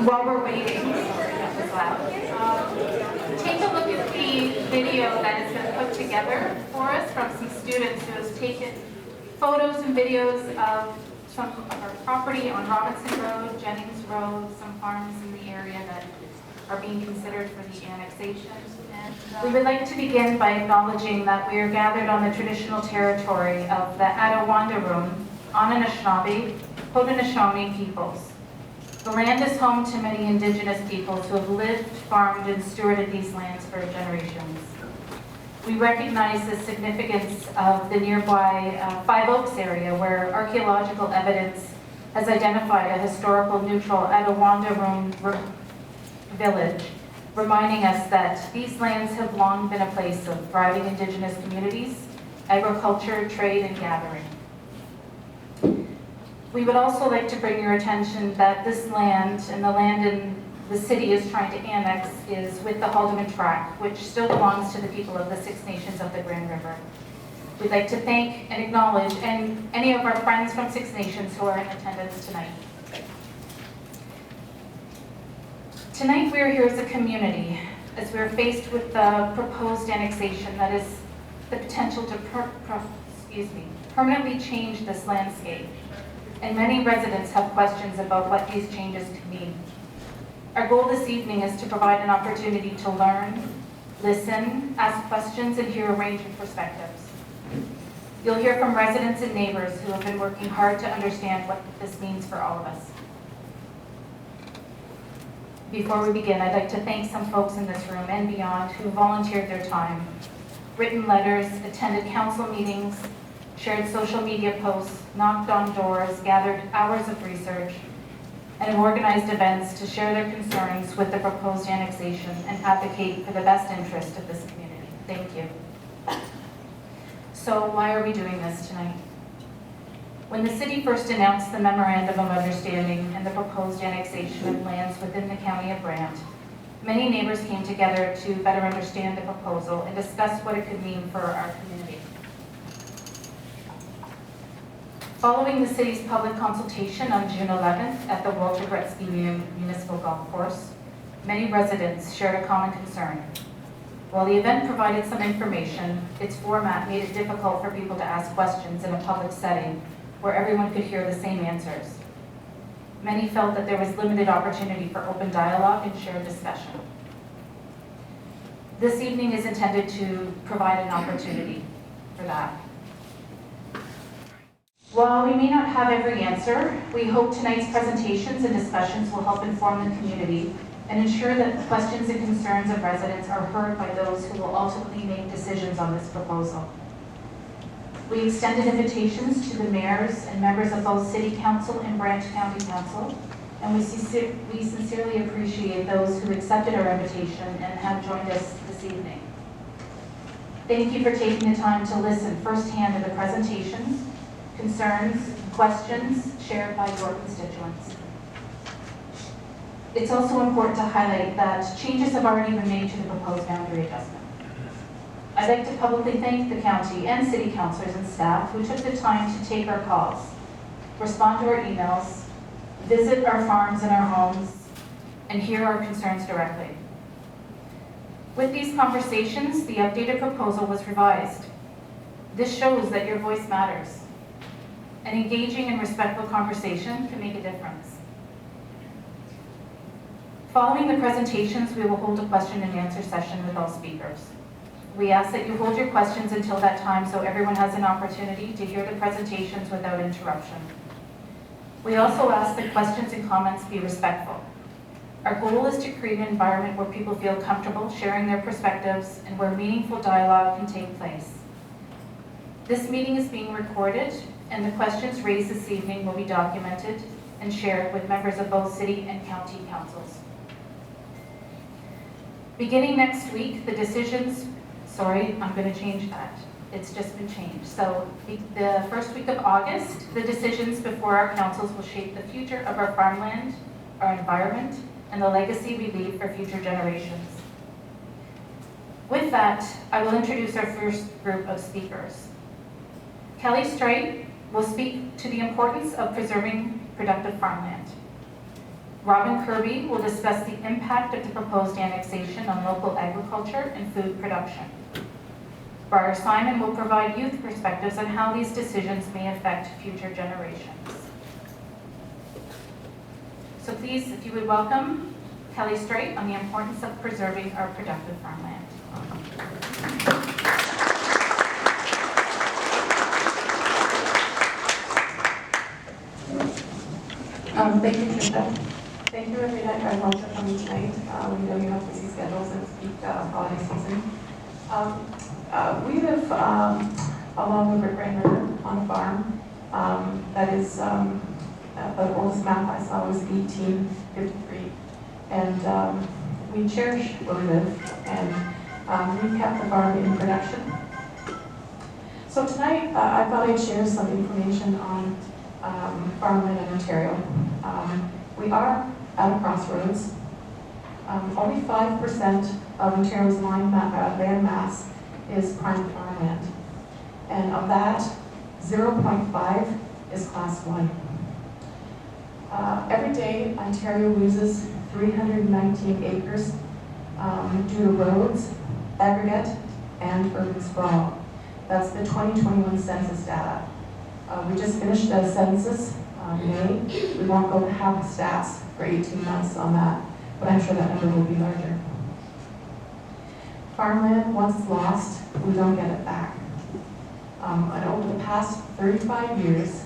While we're waiting, take a look at the video that has been put together for us from some students who has taken photos and videos of some of our property on Robinson Road, Jennings Road, some farms in the area that are being considered for the annexation. And we would like to begin by acknowledging that we are gathered on the traditional territory of the Attawandaroon, Anishinaabe, Haudenosaunee peoples. The land is home to many Indigenous peoples who have lived, farmed, and stewarded these lands for generations. We recognize the significance of the nearby Five Oaks area, where archaeological evidence has identified a historical neutral Attawandaroon village, reminding us that these lands have long been a place of thriving Indigenous communities, agriculture, trade, and gathering. We would also like to bring your attention that this land and the land in the city is trying to annex is with the Haldeman Tract, which still belongs to the people of the Six Nations of the Grand River. We'd like to thank and acknowledge any of our friends from Six Nations who are in attendance tonight. Tonight we are here as a community as we are faced with the proposed annexation that is the potential to permanently change this landscape. And many residents have questions about what these changes could mean. Our goal this evening is to provide an opportunity to learn, listen, ask questions, and hear a range of perspectives. You'll hear from residents and neighbors who have been working hard to understand what this means for all of us. Before we begin, I'd like to thank some folks in this room and beyond who volunteered their time, written letters, attended council meetings, shared social media posts, knocked on doors, gathered hours of research, and have organized events to share their concerns with the proposed annexation and advocate for the best interest of this community. Thank you. So why are we doing this tonight? When the city first announced the Memorandum of Understanding and the proposed annexation of lands within the County of Brant, many neighbors came together to better understand the proposal and discuss what it could mean for our community. Following the city's public consultation on June 11th at the Walter Gretzky Municipal Golf Course, many residents shared a common concern. While the event provided some information, its format made it difficult for people to ask questions in a public setting where everyone could hear the same answers. Many felt that there was limited opportunity for open dialogue and shared discussion. This evening is intended to provide an opportunity for that. While we may not have every answer, we hope tonight's presentations and discussions will help inform the community and ensure that the questions and concerns of residents are heard by those who will ultimately make decisions on this proposal. We extended invitations to the mayors and members of both City Council and Brant County Council, and we sincerely appreciate those who accepted our invitation and have joined us this evening. Thank you for taking the time to listen firsthand to the presentations, concerns, questions shared by your constituents. It's also important to highlight that changes have already been made to the proposed boundary adjustment. I'd like to publicly thank the county and city councillors and staff who took the time to take our calls, respond to our emails, visit our farms and our homes, and hear our concerns directly. With these conversations, the updated proposal was revised. This shows that your voice matters. An engaging and respectful conversation can make a difference. Following the presentations, we will hold a question and answer session with all speakers. We ask that you hold your questions until that time so everyone has an opportunity to hear the presentations without interruption. We also ask that questions and comments be respectful. Our goal is to create an environment where people feel comfortable sharing their perspectives and where meaningful dialogue can take place. This meeting is being recorded, and the questions raised this evening will be documented and shared with members of both city and county councils. Beginning next week, the decisions, I'm going to change that. It's just been changed. So the first week of August, the decisions before our councils will shape the future of our farmland, our environment, and the legacy we leave for future generations. With that, I will introduce our first group of speakers. Kelly Straight will speak to the importance of preserving productive farmland. Robin Kirby will discuss the impact of the proposed annexation on local agriculture and food production. Briar Simon will provide youth perspectives on how these decisions may affect future generations. So please, if you would welcome Kelly Straight on the importance of preserving our productive farmland. Thank you, Trisha. Thank you, everyone. I'm also coming tonight. We know you have busy schedules and it's peak holiday season. We live along the Brantford River on a farm. That is, the oldest map I saw was 1853. And we cherish where we live, and we kept the farm in production. So tonight, I thought I'd share some information on farmland in Ontario. We are at a crossroads. Only 5% of Ontario's land mass is prime farmland. And of that, 0.5 is Class 1. Every day, Ontario loses 319 acres due to roads, aggregate, and urban sprawl. That's the 2021 census data. We just finished the census in May. We won't go to have the stats for 18 months on that, but I'm sure that number will be larger. Farmland, once lost, we don't get it back. And over the past 35 years,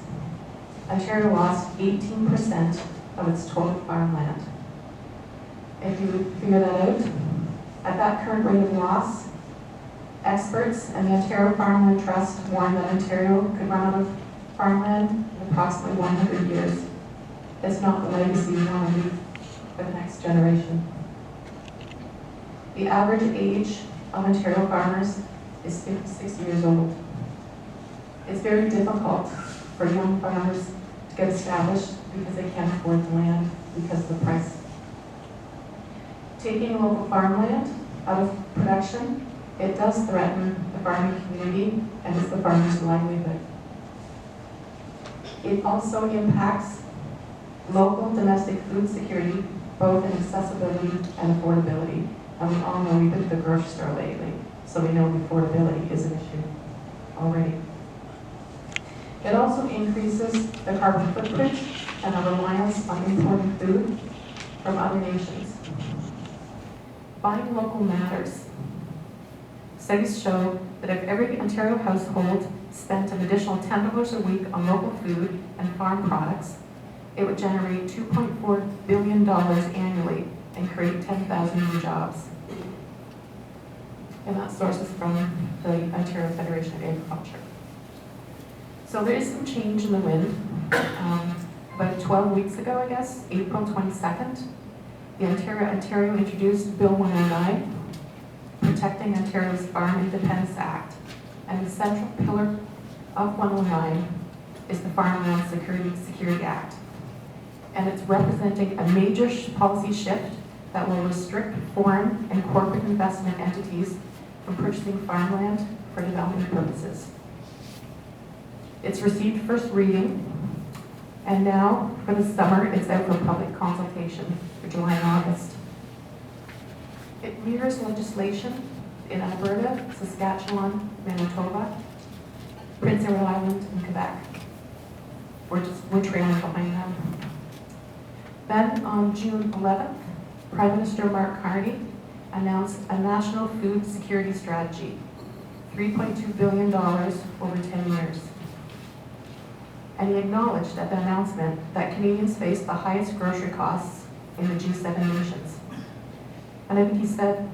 Ontario lost 18% of its total farmland. If you would figure that out, at that current rate of loss, experts and the Ontario Farmland Trust warn that Ontario could run out of farmland in approximately 100 years. It's not the legacy we want to leave for the next generation. The average age of Ontario farmers is 56 years old. It's very difficult for young farmers to get established because they can't afford the land because of the price. Taking local farmland out of production, it does threaten the farming community and it's the farmer's livelihood. It also impacts local domestic food security, both in accessibility and affordability. And we all know we've been to the grocery store lately, so we know affordability is an issue already. It also increases the carbon footprint and our reliance on importing food from other nations. Buying local matters. Studies show that if every Ontario household spent an additional $10 a week on local food and farm products, it would generate $2.4 billion annually and create 10,000 new jobs. And that source is from the Ontario Federation of Agriculture. So there is some change in the wind. About 12 weeks ago, I guess, April 22nd, the Ontario introduced Bill 109, Protecting Ontario's Farm Independence Act, and the central pillar of 109 is the Farmland Security Act. And it's representing a major policy shift that will restrict foreign and corporate investment entities from purchasing farmland for development purposes. It's received first reading, and now for the summer it's out for public consultation for July and August. It mirrors legislation in Alberta, Saskatchewan, Manitoba, Prince Edward Island, and Quebec. We're trailing behind them. Then on June 11th, Prime Minister Mark Carney announced a national food security strategy, $3.2 billion over 10 years. And he acknowledged at the announcement that Canadians face the highest grocery costs in the G7 nations. And I think he said,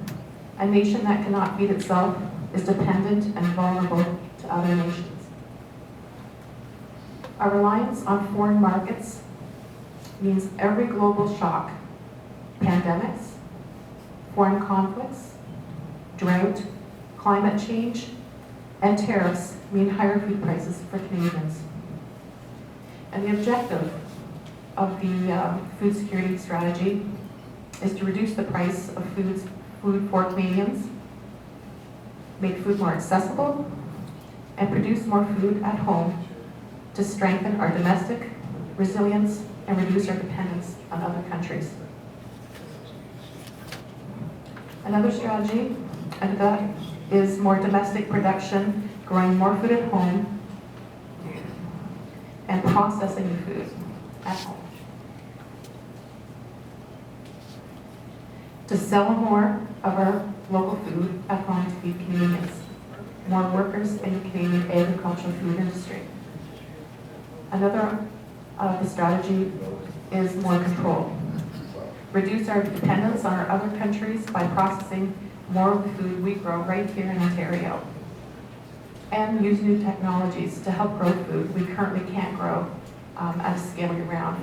a nation that cannot feed itself is dependent and vulnerable to other nations. Our reliance on foreign markets means every global shock, pandemics, foreign conflicts, drought, climate change, and tariffs mean higher food prices for Canadians. And the objective of the food security strategy is to reduce the price of food for Canadians, make food more accessible, and produce more food at home to strengthen our domestic resilience and reduce our dependence on other countries. Another strategy is more domestic production, growing more food at home, and processing the food at home. To sell more of our local food at home to feed Canadians, more workers in the Canadian agricultural food industry. Another the strategy is more control. Reduce our dependence on our other countries by processing more of the food we grow right here in Ontario. And use new technologies to help grow food we currently can't grow at a scale year-round.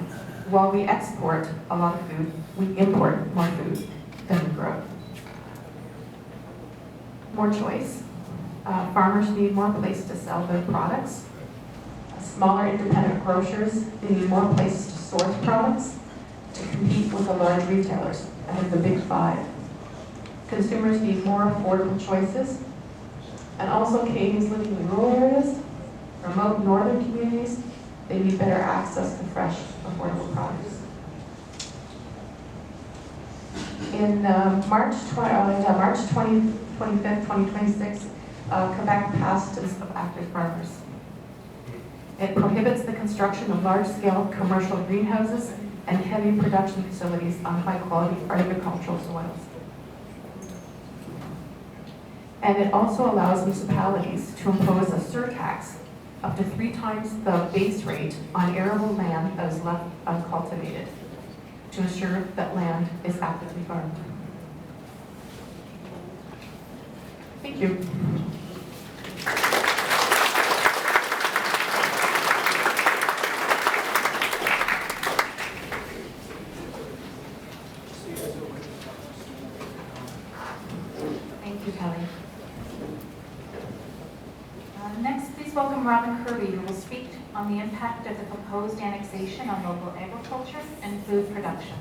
While we export a lot of food, we import more food than we grow. More choice. Farmers need more place to sell their products. Smaller independent grocers, they need more places to source products to compete with the large retailers and the big five. Consumers need more affordable choices. And also Canadians living in rural areas, remote northern communities, they need better access to fresh, affordable products. In March 25th, 2026, Quebec passed the Act of Farmers. It prohibits the construction of large-scale commercial greenhouses and heavy production facilities on high-quality agricultural soils. And it also allows municipalities to impose a surtax up to 3 times the base rate on arable land that is left uncultivated to ensure that land is actively farmed. Thank you. Thank you, Kelly. Next, please welcome Robin Kirby, who will speak on the impact of the proposed annexation on local agriculture and food production.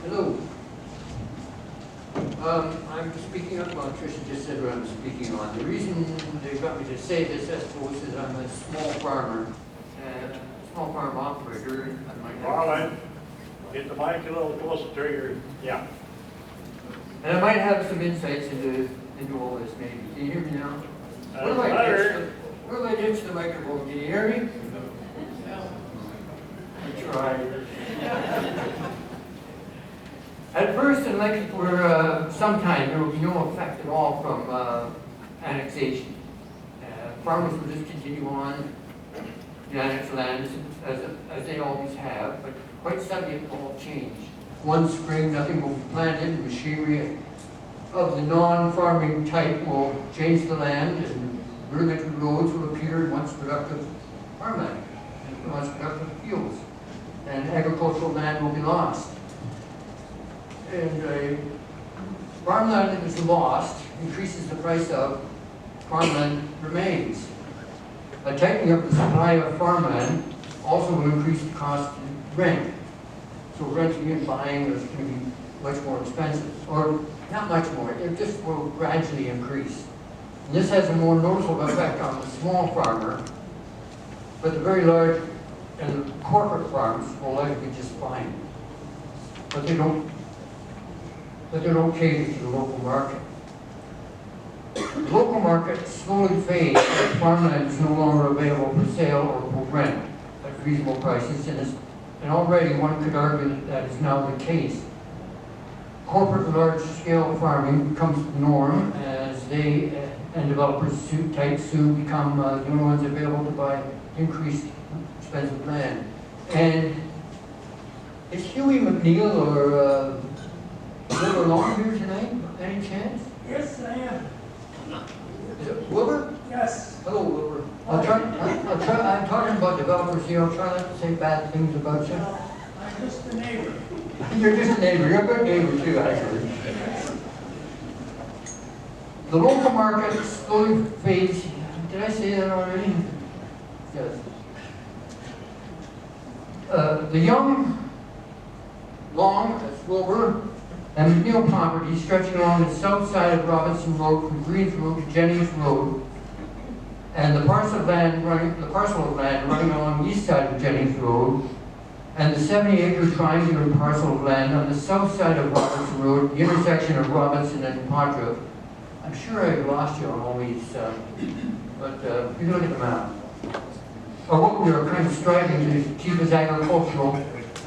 Hello. I'm speaking on, well, Tricia just said what I'm speaking on. The reason they got me to say this, I suppose, is I'm a small farmer, small farm operator. And I might have, Marlon, get the mic a little closer to your, yeah. and I might have some insights into all this maybe. Can you hear me now? That's better. Where do I ditch the microphone? Can you hear me? I tried. At first, and like for some time, there will be no effect at all from annexation. Farmers will just continue on the annexed lands as they always have, but quite suddenly it will all change. One spring, nothing will be planted, machinery of the non-farming type will change the land, and rudimentary roads will appear in once productive farmland, and once productive fields, and agricultural land will be lost. And farmland that is lost increases the price of farmland remains. A tightening of the supply of farmland also will increase the cost of rent. So renting and buying is going to be much more expensive, or not much more, it just will gradually increase. And this has a more noticeable effect on the small farmer, but the very large and the corporate farms will likely just fine. But they don't cater to the local market. The local market slowly fades as farmland is no longer available for sale or for rent at reasonable prices, and already one could argue that that is now the case. Corporate large-scale farming becomes the norm as they and developers soon become the only ones available to buy increased expensive land. And is Huey McNeil or Wilbur Long here tonight? Any chance? Yes, I am. Is it Wilbur? Yes. Hello, Wilbur. I'm talking about developers here. I'll try not to say bad things about you. I'm just a neighbor. You're just a neighbor. You're a good neighbor too, actually. The local market slowly fades. Did I say that already? Yes. The young, Long, that's Wilbur, and McNeil property stretching along the south side of Robinson Road from Greens Road to Jennings Road, and the parcel of land running along the east side of Jennings Road, and the 70-acre triangular parcel of land on the south side of Robinson Road, the intersection of Robinson and Padra. I'm sure I lost you on all these, but if you look at the map, or what we are kind of striving to keep as agricultural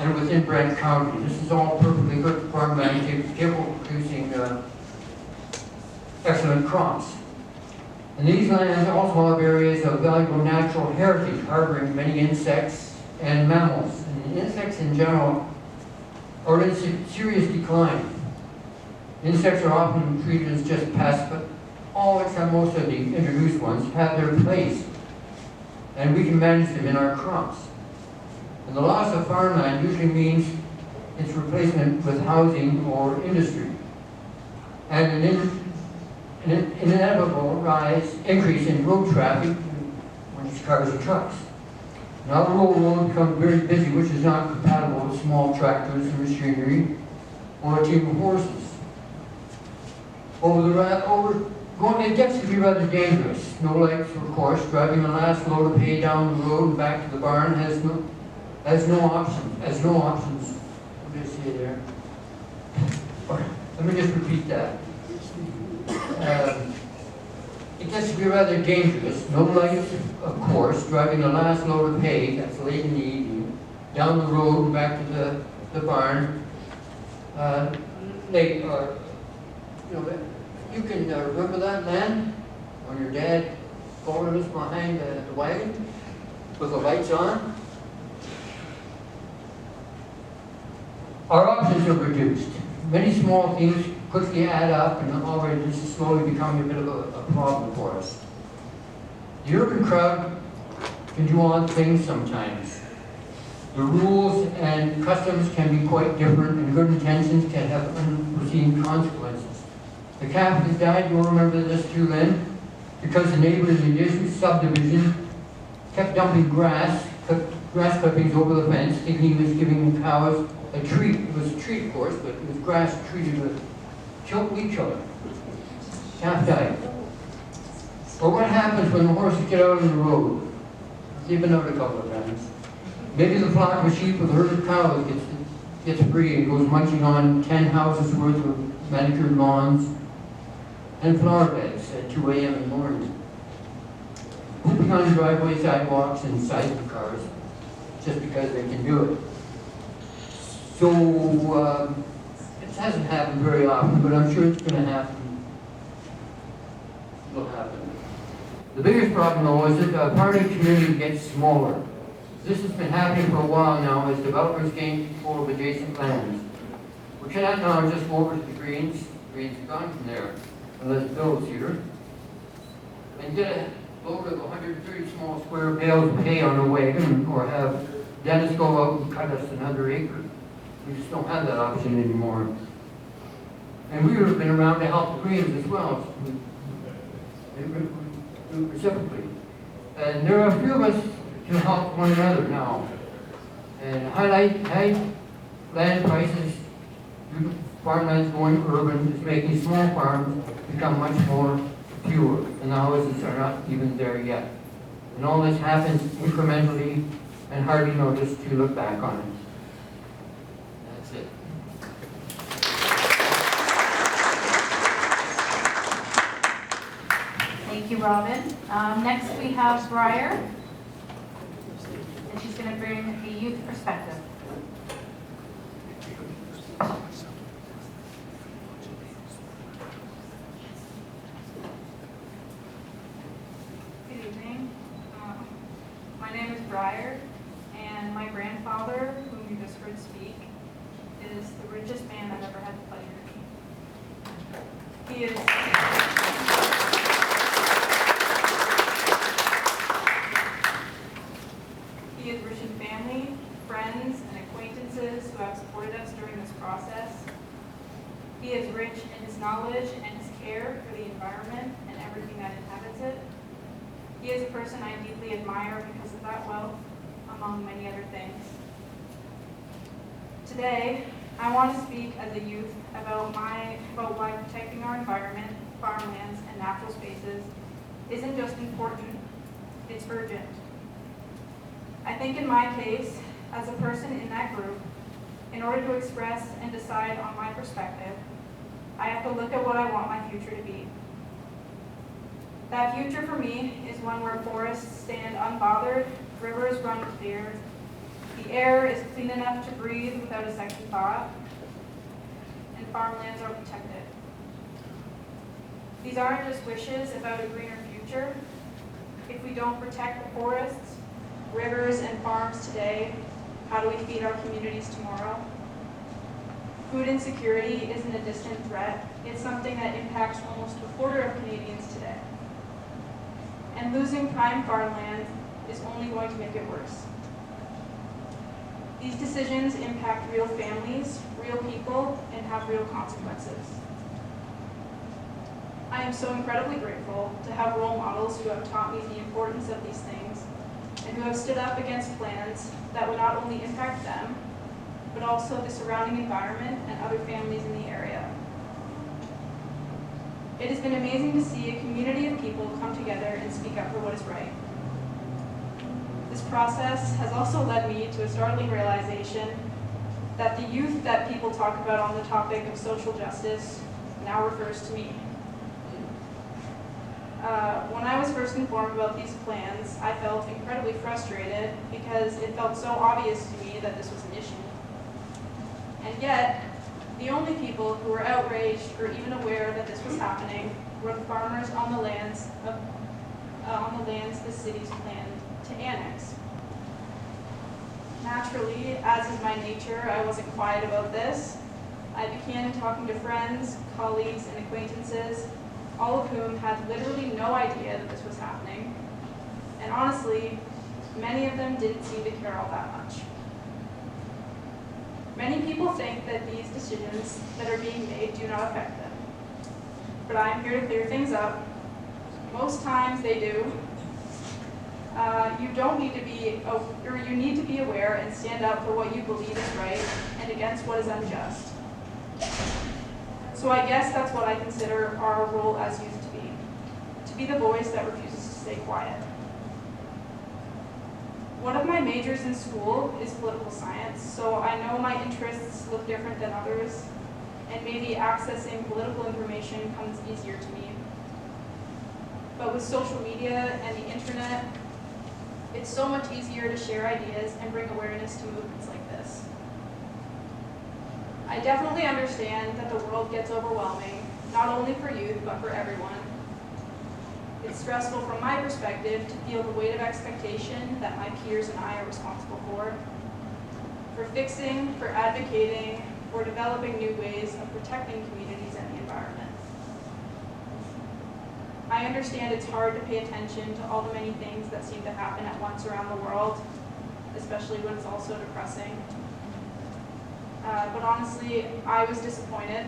and within Brant County. This is all perfectly good farmland capable of producing excellent crops. And these lands also have areas of valuable natural heritage, harboring many insects and mammals. And the insects in general are in serious decline. Insects are often treated as just pests, but all except most of the introduced ones have their place, and we can manage them in our crops. And the loss of farmland usually means its replacement with housing or industry, and an inevitable increase in road traffic when it's cars and trucks. Now the road will become very busy, which is not compatible with small tractors and machinery or a team of horses. It gets to be rather dangerous. No lights, of course. Driving the last load of hay down the road and back to the barn has no options. What did I say there? Let me just repeat that. It gets to be rather dangerous. No lights, of course. Driving the last load of hay, that's late in the evening, down the road and back to the barn. You can remember that land when your dad followed us behind the wagon with the lights on? Our options are reduced. Many small things quickly add up, and already this is slowly becoming a bit of a problem for us. The urban crowd can do odd things sometimes. The rules and customs can be quite different, and good intentions can have unforeseen consequences. The calf that died, you'll remember this too, Lynn, because the neighbor in the adjacent subdivision kept dumping grass clippings over the fence, thinking he was giving the cows a treat. It was a treat, of course, but it was grass treated with weed killer. Calf died. Or what happens when the horses get out on the road? They've been out a couple of times. Maybe the flock of sheep with a herd of cows gets free and goes munching on 10 houses worth of manicured lawns and flower beds at 2 a.m. in the morning. Pooping on driveway sidewalks and sides of cars just because they can do it. So it hasn't happened very often, but I'm sure it's going to happen. It'll happen. The biggest problem, though, is that the apartheid community gets smaller. This has been happening for a while now as developers gain control of adjacent lands. We cannot now just go over to the Greens. Greens have gone from there, unless Bill's here, and get a load of 130 small square bales of hay on a wagon, or have Dennis go out and cut us another acre. We just don't have that option anymore. And we would have been around to help the Greens as well, reciprocally. And there are a few of us to help one another now. And high land prices, farmlands going urban, is making small farms become much more fewer, and the houses are not even there yet. And all this happens incrementally and hardly noticed till you look back on it. That's it. Thank you, Robin. Next we have Briar, and she's going to bring a youth perspective. Good evening. My name is Briar, and my grandfather, whom you just heard speak, is the richest man I've ever had the pleasure to meet. He is rich in family, friends, and acquaintances who have supported us during this process. He is rich in his knowledge and his care for the environment and everything that inhabits it. He is a person I deeply admire because of that wealth, among many other things. Today, I want to speak as a youth about why protecting our environment, farmlands, and natural spaces isn't just important, it's urgent. I think in my case, as a person in that group, in order to express and decide on my perspective, I have to look at what I want my future to be. That future for me is one where forests stand unbothered, rivers run clear, the air is clean enough to breathe without a second thought, and farmlands are protected. These aren't just wishes about a greener future. If we don't protect the forests, rivers, and farms today, how do we feed our communities tomorrow? Food insecurity isn't a distant threat. It's something that impacts almost a quarter of Canadians today. And losing prime farmland is only going to make it worse. These decisions impact real families, real people, and have real consequences. I am so incredibly grateful to have role models who have taught me the importance of these things and who have stood up against plans that would not only impact them, but also the surrounding environment and other families in the area. It has been amazing to see a community of people come together and speak up for what is right. This process has also led me to a startling realization that the youth that people talk about on the topic of social justice now refers to me. When I was first informed about these plans, I felt incredibly frustrated because it felt so obvious to me that this was an issue. And yet, the only people who were outraged or even aware that this was happening were the farmers on the lands the cities planned to annex. Naturally, as is my nature, I wasn't quiet about this. I began talking to friends, colleagues, and acquaintances, all of whom had literally no idea that this was happening. And honestly, many of them didn't seem to care all that much. Many people think that these decisions that are being made do not affect them. But I'm here to clear things up. Most times they do. You need to be aware and stand up for what you believe is right and against what is unjust. So I guess that's what I consider our role as youth to be the voice that refuses to stay quiet. One of my majors in school is political science, so I know my interests look different than others, and maybe accessing political information comes easier to me. But with social media and the internet, it's so much easier to share ideas and bring awareness to movements like this. I definitely understand that the world gets overwhelming, not only for youth, but for everyone. It's stressful from my perspective to feel the weight of expectation that my peers and I are responsible for fixing, for advocating, for developing new ways of protecting communities and the environment. I understand it's hard to pay attention to all the many things that seem to happen at once around the world, especially when it's all so depressing. But honestly, I was disappointed.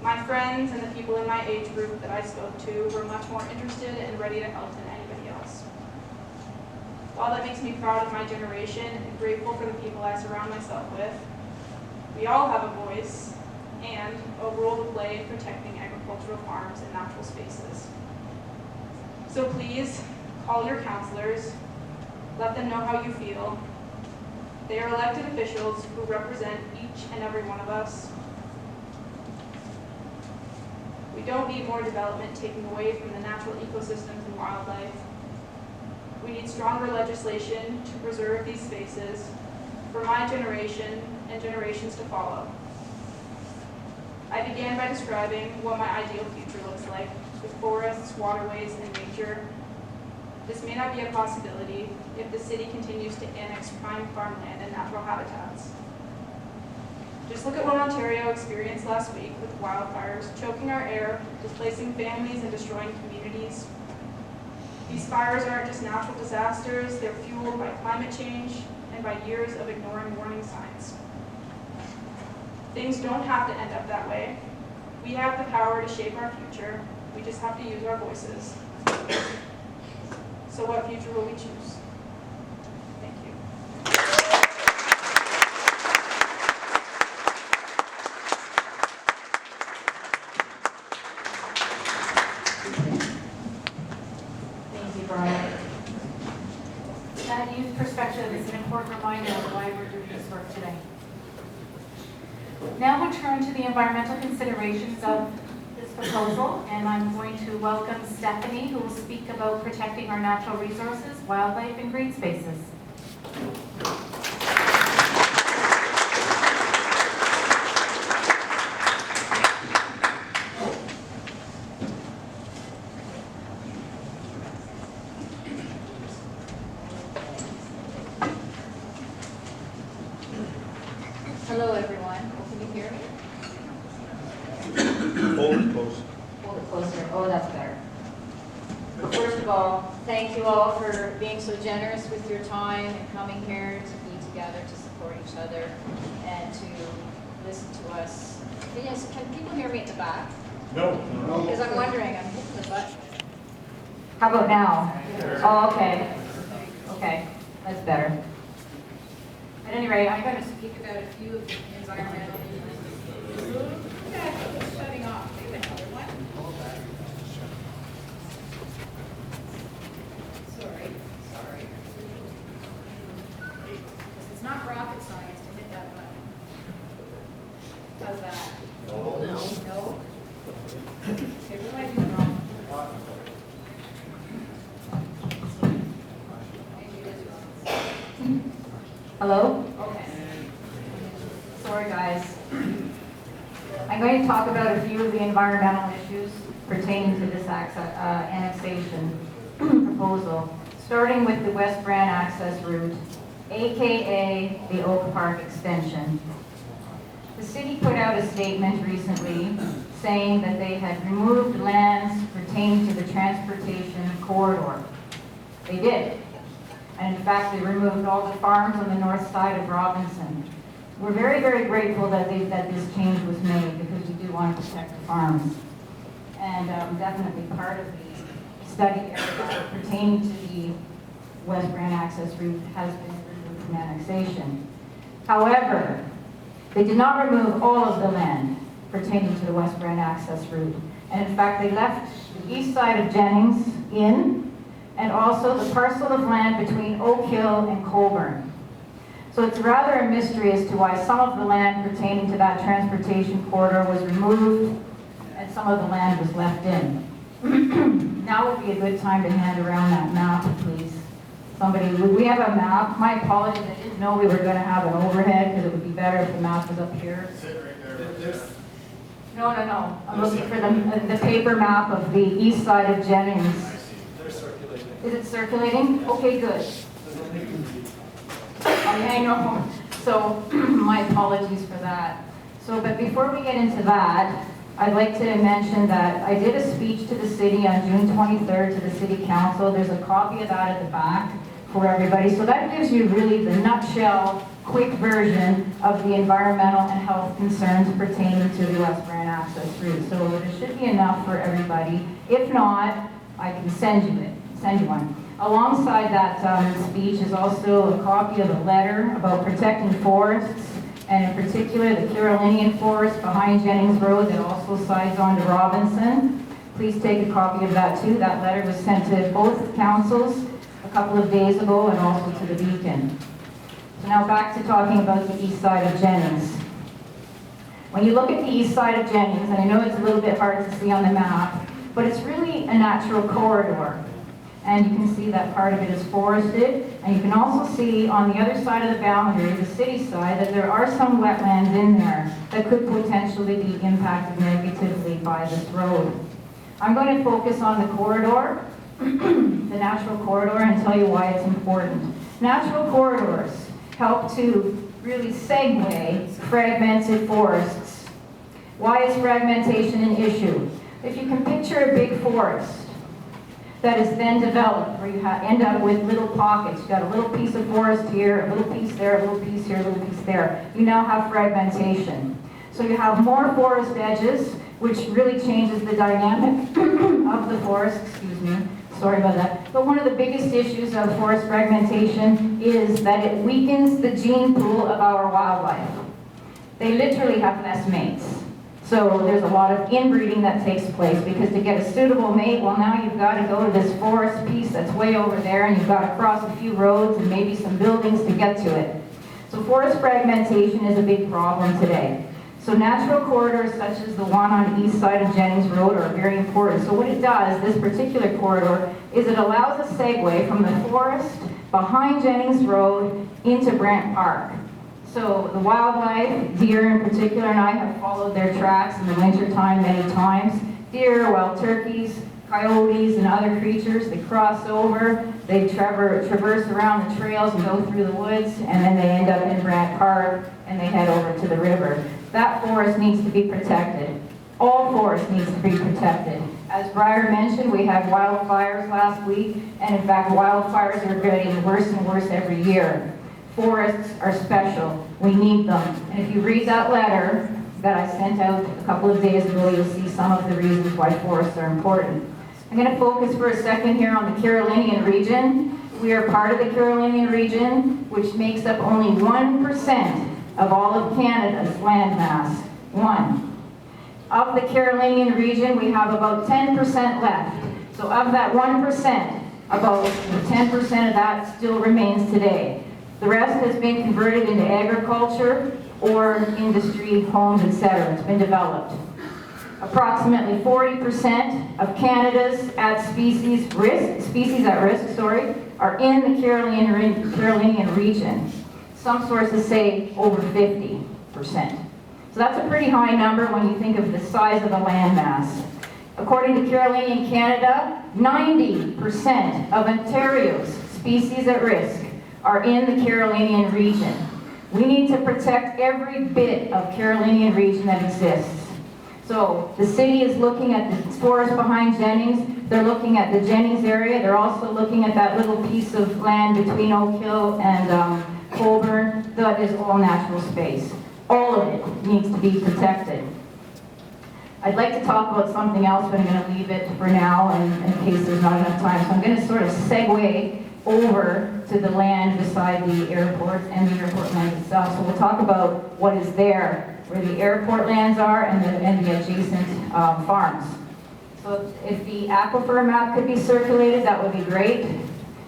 My friends and the people in my age group that I spoke to were much more interested and ready to help than anybody else. While that makes me proud of my generation and grateful for the people I surround myself with, we all have a voice and a role to play in protecting agricultural farms and natural spaces. So please, call your councillors, let them know how you feel. They are elected officials who represent each and every one of us. We don't need more development taking away from the natural ecosystems and wildlife. We need stronger legislation to preserve these spaces for my generation and generations to follow. I began by describing what my ideal future looks like, with forests, waterways, and nature. This may not be a possibility if the city continues to annex prime farmland and natural habitats. Just look at what Ontario experienced last week with wildfires choking our air, displacing families, and destroying communities. These fires aren't just natural disasters, they're fueled by climate change and by years of ignoring warning signs. Things don't have to end up that way. We have the power to shape our future. We just have to use our voices. So what future will we choose? Thank you. reminder of why we're doing this work today. Now we'll turn to the environmental considerations of this proposal, and I'm going to welcome Stephanie, who will speak about protecting our natural resources, wildlife, and green spaces. Hello, everyone. Can you hear me? Hold it close. Hold it closer. Oh, that's better. First of all, thank you all for being so generous with your time and coming here to be together, to support each other, and to listen to us. Yes, can people hear me at the back? No. Because I'm wondering, I'm hitting the button. How about now? Oh, okay. Okay, that's better. At any rate, I'm going to speak about a few of the environmental issues. Yeah, it's shutting off. We have another one. Sorry. It's not rocket science to hit that button. How's that? No. Okay, what am I doing wrong? Maybe it is wrong. Hello? Okay. Sorry, guys. I'm going to talk about a few of the environmental issues pertaining to this annexation proposal, starting with the West Brant access route, aka the Oak Park extension. The city put out a statement recently saying that they had removed lands pertaining to the transportation corridor. They did. And in fact, they removed all the farms on the north side of Robinson. We're very, very grateful that this change was made, because we do want to protect the farms. And definitely part of the study area pertaining to the West Brant access route has been removed from annexation. However, they did not remove all of the land pertaining to the West Brant access route. And in fact, they left the east side of Jennings in, and also the parcel of land between Oak Hill and Colborne. So it's rather a mystery as to why some of the land pertaining to that transportation corridor was removed and some of the land was left in. Now would be a good time to hand around that map, please. Somebody, would we have a map? My apologies, I didn't know we were going to have an overhead, because it would be better if the map was up here. No. I'm looking for the paper map of the east side of Jennings. Is it circulating? Okay, good. I know. So my apologies for that. So, but before we get into that, I'd like to mention that I did a speech to the city on June 23rd to the City Council. There's a copy of that at the back for everybody. So that gives you really the nutshell, quick version of the environmental and health concerns pertaining to the West Brant access route. So there should be enough for everybody. If not, I can send you one. Alongside that speech is also a copy of a letter about protecting forests, and in particular the Carolinian forest behind Jennings Road that also sides onto Robinson. Please take a copy of that too. That letter was sent to both councils a couple of days ago, and also to the Beacon. So now back to talking about the east side of Jennings. When you look at the east side of Jennings, and I know it's a little bit hard to see on the map, but it's really a natural corridor. And you can see that part of it is forested. And you can also see on the other side of the boundary, the city side, that there are some wetlands in there that could potentially be impacted negatively by this road. I'm going to focus on the corridor, the natural corridor, and tell you why it's important. Natural corridors help to really segue fragmented forests. Why is fragmentation an issue? If you can picture a big forest that is then developed, where you end up with little pockets. You've got a little piece of forest here, a little piece there, a little piece here, a little piece there. You now have fragmentation. So you have more forest edges, which really changes the dynamic of the forest. Excuse me, sorry about that. But one of the biggest issues of forest fragmentation is that it weakens the gene pool of our wildlife. They literally have less mates. So there's a lot of inbreeding that takes place, because to get a suitable mate, well, now you've got to go to this forest piece that's way over there, and you've got to cross a few roads and maybe some buildings to get to it. So forest fragmentation is a big problem today. So natural corridors such as the one on the east side of Jennings Road are very important. So what it does, this particular corridor, is it allows a segue from the forest behind Jennings Road into Brant Park. So the wildlife, deer in particular, and I have followed their tracks in the wintertime many times. Deer, wild turkeys, coyotes, and other creatures, they cross over, they traverse around the trails and go through the woods, and then they end up in Brant Park and they head over to the river. That forest needs to be protected. All forest needs to be protected. As Briar mentioned, we had wildfires last week, and in fact, wildfires are getting worse and worse every year. Forests are special. We need them. And if you read that letter that I sent out a couple of days ago, you'll see some of the reasons why forests are important. I'm going to focus for a second here on the Carolinian region. We are part of the Carolinian region, which makes up only 1% of all of Canada's landmass. 1. Of the Carolinian region, we have about 10% left. So of that 1%, about 10% of that still remains today. The rest has been converted into agriculture or industry, homes, etc. It's been developed. Approximately 40% of Canada's species at risk, are in the Carolinian region. Some sources say over 50%. So that's a pretty high number when you think of the size of the landmass. According to Carolinian Canada, 90% of Ontario's species at risk are in the Carolinian region. We need to protect every bit of Carolinian region that exists. So the city is looking at the forest behind Jennings. They're looking at the Jennings area. They're also looking at that little piece of land between Oak Hill and Colborne. That is all natural space. All of it needs to be protected. I'd like to talk about something else, but I'm going to leave it for now in case there's not enough time. So I'm going to sort of segue over to the land beside the airport and the airport land itself. So we'll talk about what is there, where the airport lands are and the adjacent farms. So if the aquifer map could be circulated, that would be great.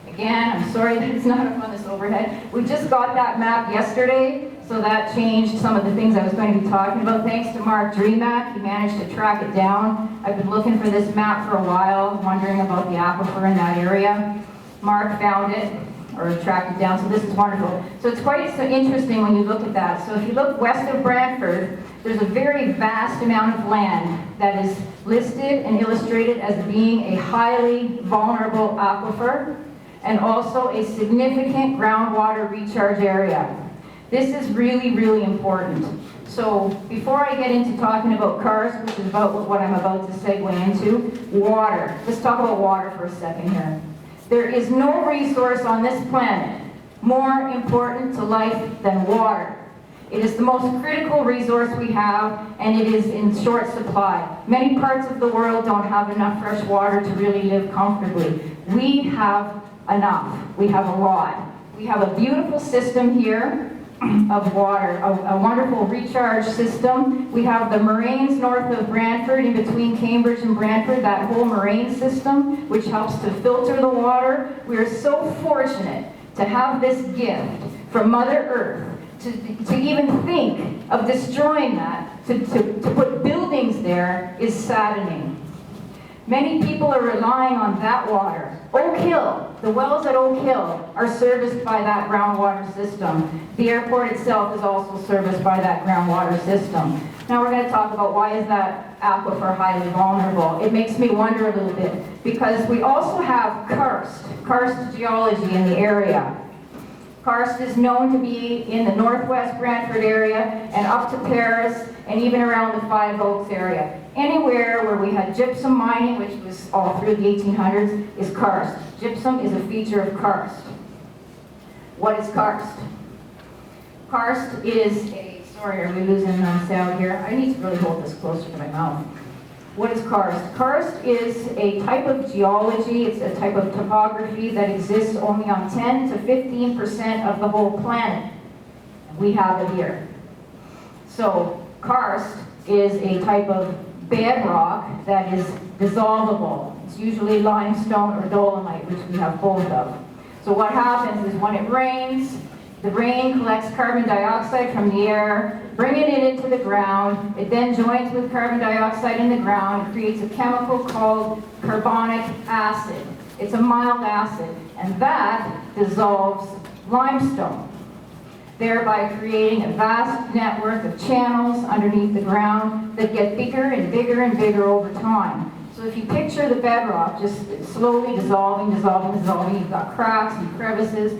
Again, I'm sorry that it's not up on this overhead. We just got that map yesterday, so that changed some of the things I was going to be talking about. Thanks to Mark Dreamack, he managed to track it down. I've been looking for this map for a while, wondering about the aquifer in that area. Mark found it, or tracked it down, so this is wonderful. So it's quite interesting when you look at that. So if you look west of Brantford, there's a very vast amount of land that is listed and illustrated as being a highly vulnerable aquifer, and also a significant groundwater recharge area. This is really, really important. So before I get into talking about cars, which is about what I'm about to segue into, water. Let's talk about water for a second here. There is no resource on this planet more important to life than water. It is the most critical resource we have, and it is in short supply. Many parts of the world don't have enough fresh water to really live comfortably. We have enough. We have a lot. We have a beautiful system here of water, a wonderful recharge system. We have the moraines north of Brantford, in between Cambridge and Brantford, that whole moraine system, which helps to filter the water. We are so fortunate to have this gift from Mother Earth. To even think of destroying that, to put buildings there, is saddening. Many people are relying on that water. Oak Hill, the wells at Oak Hill are serviced by that groundwater system. The airport itself is also serviced by that groundwater system. Now we're going to talk about why is that aquifer highly vulnerable. It makes me wonder a little bit, because we also have karst geology in the area. Karst is known to be in the northwest Brantford area and up to Paris and even around the Five Oaks area. Anywhere where we had gypsum mining, which was all through the 1800s, is karst. Gypsum is a feature of karst. What is karst? Karst is a, sorry, are we losing sound here? I need to really hold this closer to my mouth. What is karst? Karst is a type of geology, it's a type of topography that exists only on 10 to 15% of the whole planet. We have it here. So karst is a type of bedrock that is dissolvable. It's usually limestone or dolomite, which we have both of. So what happens is when it rains, the rain collects carbon dioxide from the air, bringing it into the ground. It then joins with carbon dioxide in the ground and creates a chemical called carbonic acid. It's a mild acid, and that dissolves limestone, thereby creating a vast network of channels underneath the ground that get bigger and bigger and bigger over time. So if you picture the bedrock just slowly dissolving, dissolving, dissolving, you've got cracks and crevices,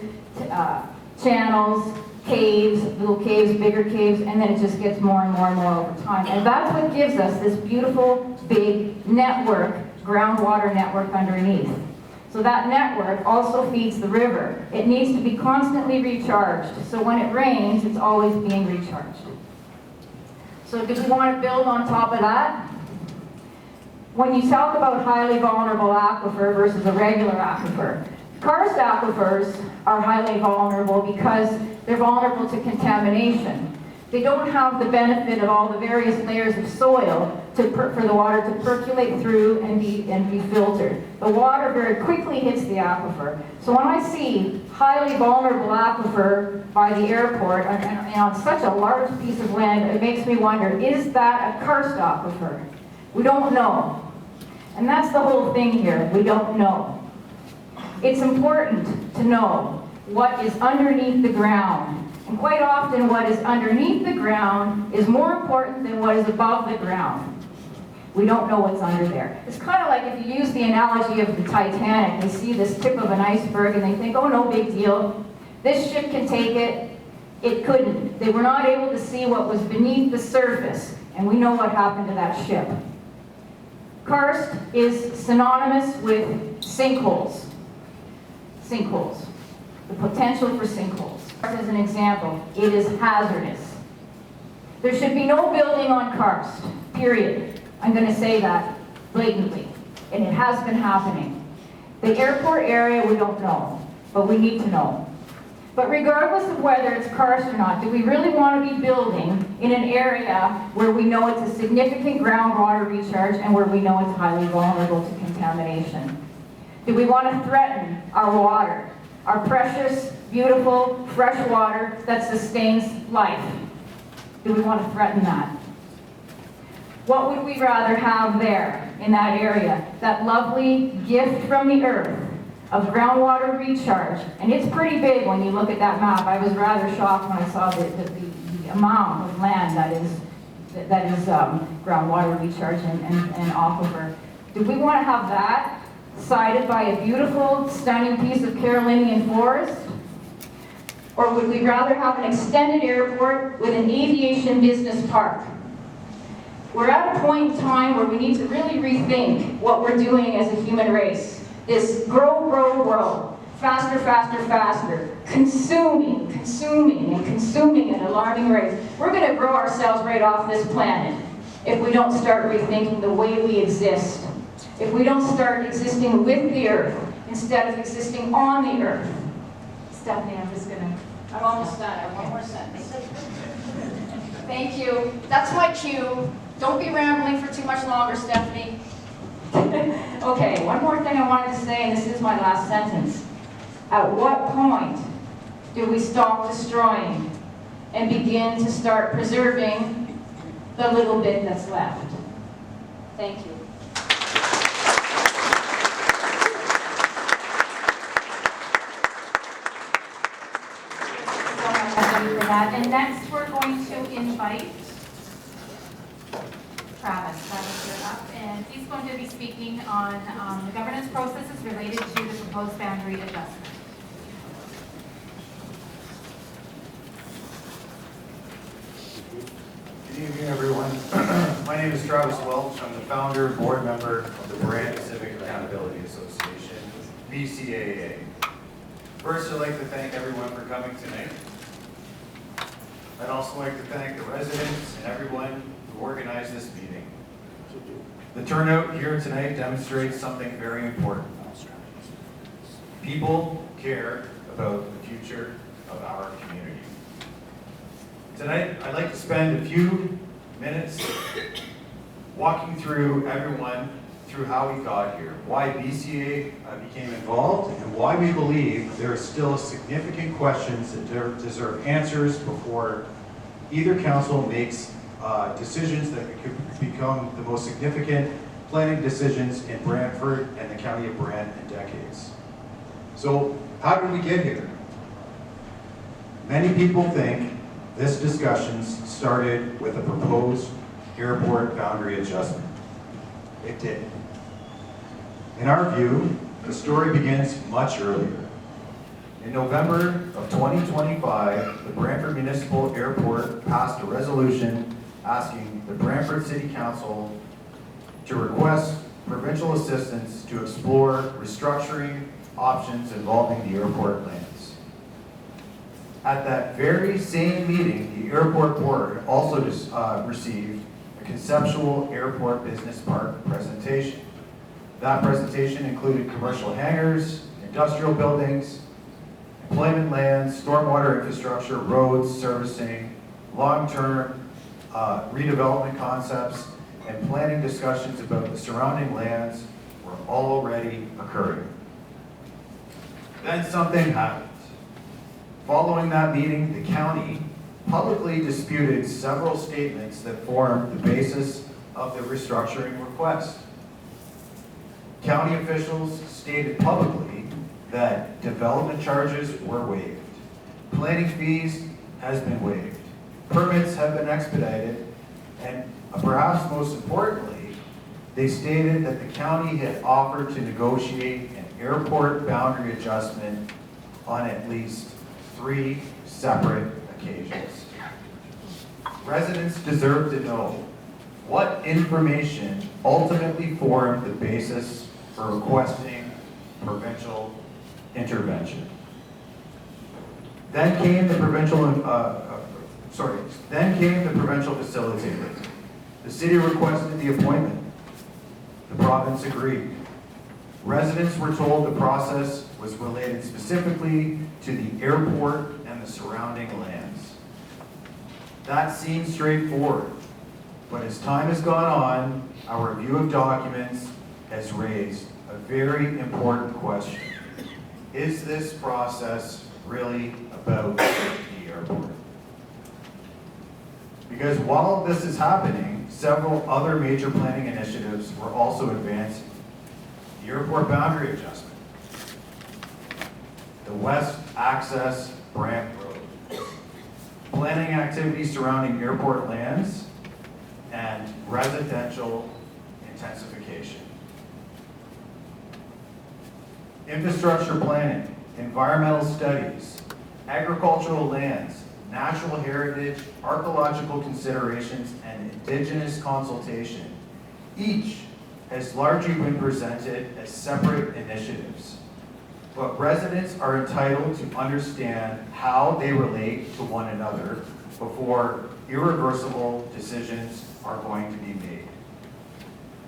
channels, caves, little caves, bigger caves, and then it just gets more and more and more over time. And that's what gives us this beautiful, big network, groundwater network underneath. So that network also feeds the river. It needs to be constantly recharged. So when it rains, it's always being recharged. So do we want to build on top of that? When you talk about highly vulnerable aquifer versus a regular aquifer, karst aquifers are highly vulnerable because they're vulnerable to contamination. They don't have the benefit of all the various layers of soil for the water to percolate through and be filtered. The water very quickly hits the aquifer. So when I see highly vulnerable aquifer by the airport and on such a large piece of land, it makes me wonder, is that a karst aquifer? We don't know. And that's the whole thing here, we don't know. It's important to know what is underneath the ground. And quite often what is underneath the ground is more important than what is above the ground. We don't know what's under there. It's kind of like if you use the analogy of the Titanic, they see this tip of an iceberg and they think, oh, no big deal. This ship can take it. It couldn't. They were not able to see what was beneath the surface, and we know what happened to that ship. Karst is synonymous with sinkholes. Sinkholes. The potential for sinkholes. As an example, it is hazardous. There should be no building on karst, period. I'm going to say that blatantly, and it has been happening. The airport area, we don't know, but we need to know. But regardless of whether it's karst or not, do we really want to be building in an area where we know it's a significant groundwater recharge and where we know it's highly vulnerable to contamination? Do we want to threaten our water, our precious, beautiful, fresh water that sustains life? Do we want to threaten that? What would we rather have there in that area? That lovely gift from the earth of groundwater recharge. And it's pretty big when you look at that map. I was rather shocked when I saw the amount of land that is groundwater recharge and aquifer. Do we want to have that sided by a beautiful, stunning piece of Carolinian forest? Or would we rather have an extended airport with an aviation business park? We're at a point in time where we need to really rethink what we're doing as a human race. This grow, grow, grow, faster, faster, faster, consuming at an alarming rate. We're going to grow ourselves right off this planet if we don't start rethinking the way we exist. If we don't start existing with the earth instead of existing on the earth. Stephanie, I'm almost done. I have one more sentence. Thank you. That's my cue. Don't be rambling for too much longer, Stephanie. Okay, one more thing I wanted to say, and this is my last sentence. At what point do we stop destroying and begin to start preserving the little bit that's left? Thank you. For that. And next, we're going to invite Travis, you're up, and he's going to be speaking on the governance processes related to the proposed boundary adjustment. Good evening, everyone. My name is Travis Welch. I'm the founder and board member of the Brant Civic Accountability Association, BCAA. First, I'd like to thank everyone for coming tonight. I'd also like to thank the residents and everyone who organized this meeting. The turnout here tonight demonstrates something very important. People care about the future of our community. Tonight, I'd like to spend a few minutes walking through everyone through how we got here, why BCA became involved, and why we believe there are still significant questions that deserve answers before either council makes decisions that could become the most significant planning decisions in Brantford and the county of Brant in decades. So how did we get here? Many people think this discussion started with a proposed airport boundary adjustment. It did. In our view, the story begins much earlier. In November of 2025, the Brantford Municipal Airport passed a resolution asking the Brantford City Council to request provincial assistance to explore restructuring options involving the airport lands. At that very same meeting, the airport board also received a conceptual airport business park presentation. That presentation included commercial hangars, industrial buildings, employment lands, stormwater infrastructure, roads, servicing, long-term redevelopment concepts, and planning discussions about the surrounding lands were already occurring. Then something happened. Following that meeting, the county publicly disputed several statements that formed the basis of the restructuring request. County officials stated publicly that development charges were waived, planning fees has been waived, permits have been expedited, and perhaps most importantly, they stated that the county had offered to negotiate an airport boundary adjustment on at least 3 separate occasions. Residents deserve to know what information ultimately formed the basis for requesting provincial intervention. Then came the provincial facilitator. The city requested the appointment. The province agreed. Residents were told the process was related specifically to the airport and the surrounding lands. That seems straightforward, but as time has gone on, our review of documents has raised a very important question. Is this process really about the airport? Because while this is happening, several other major planning initiatives were also advancing. The airport boundary adjustment, the West Access Brant Road, planning activities surrounding airport lands, and residential intensification. Infrastructure planning, environmental studies, agricultural lands, natural heritage, archaeological considerations, and indigenous consultation. Each has largely been presented as separate initiatives, but residents are entitled to understand how they relate to one another before irreversible decisions are going to be made.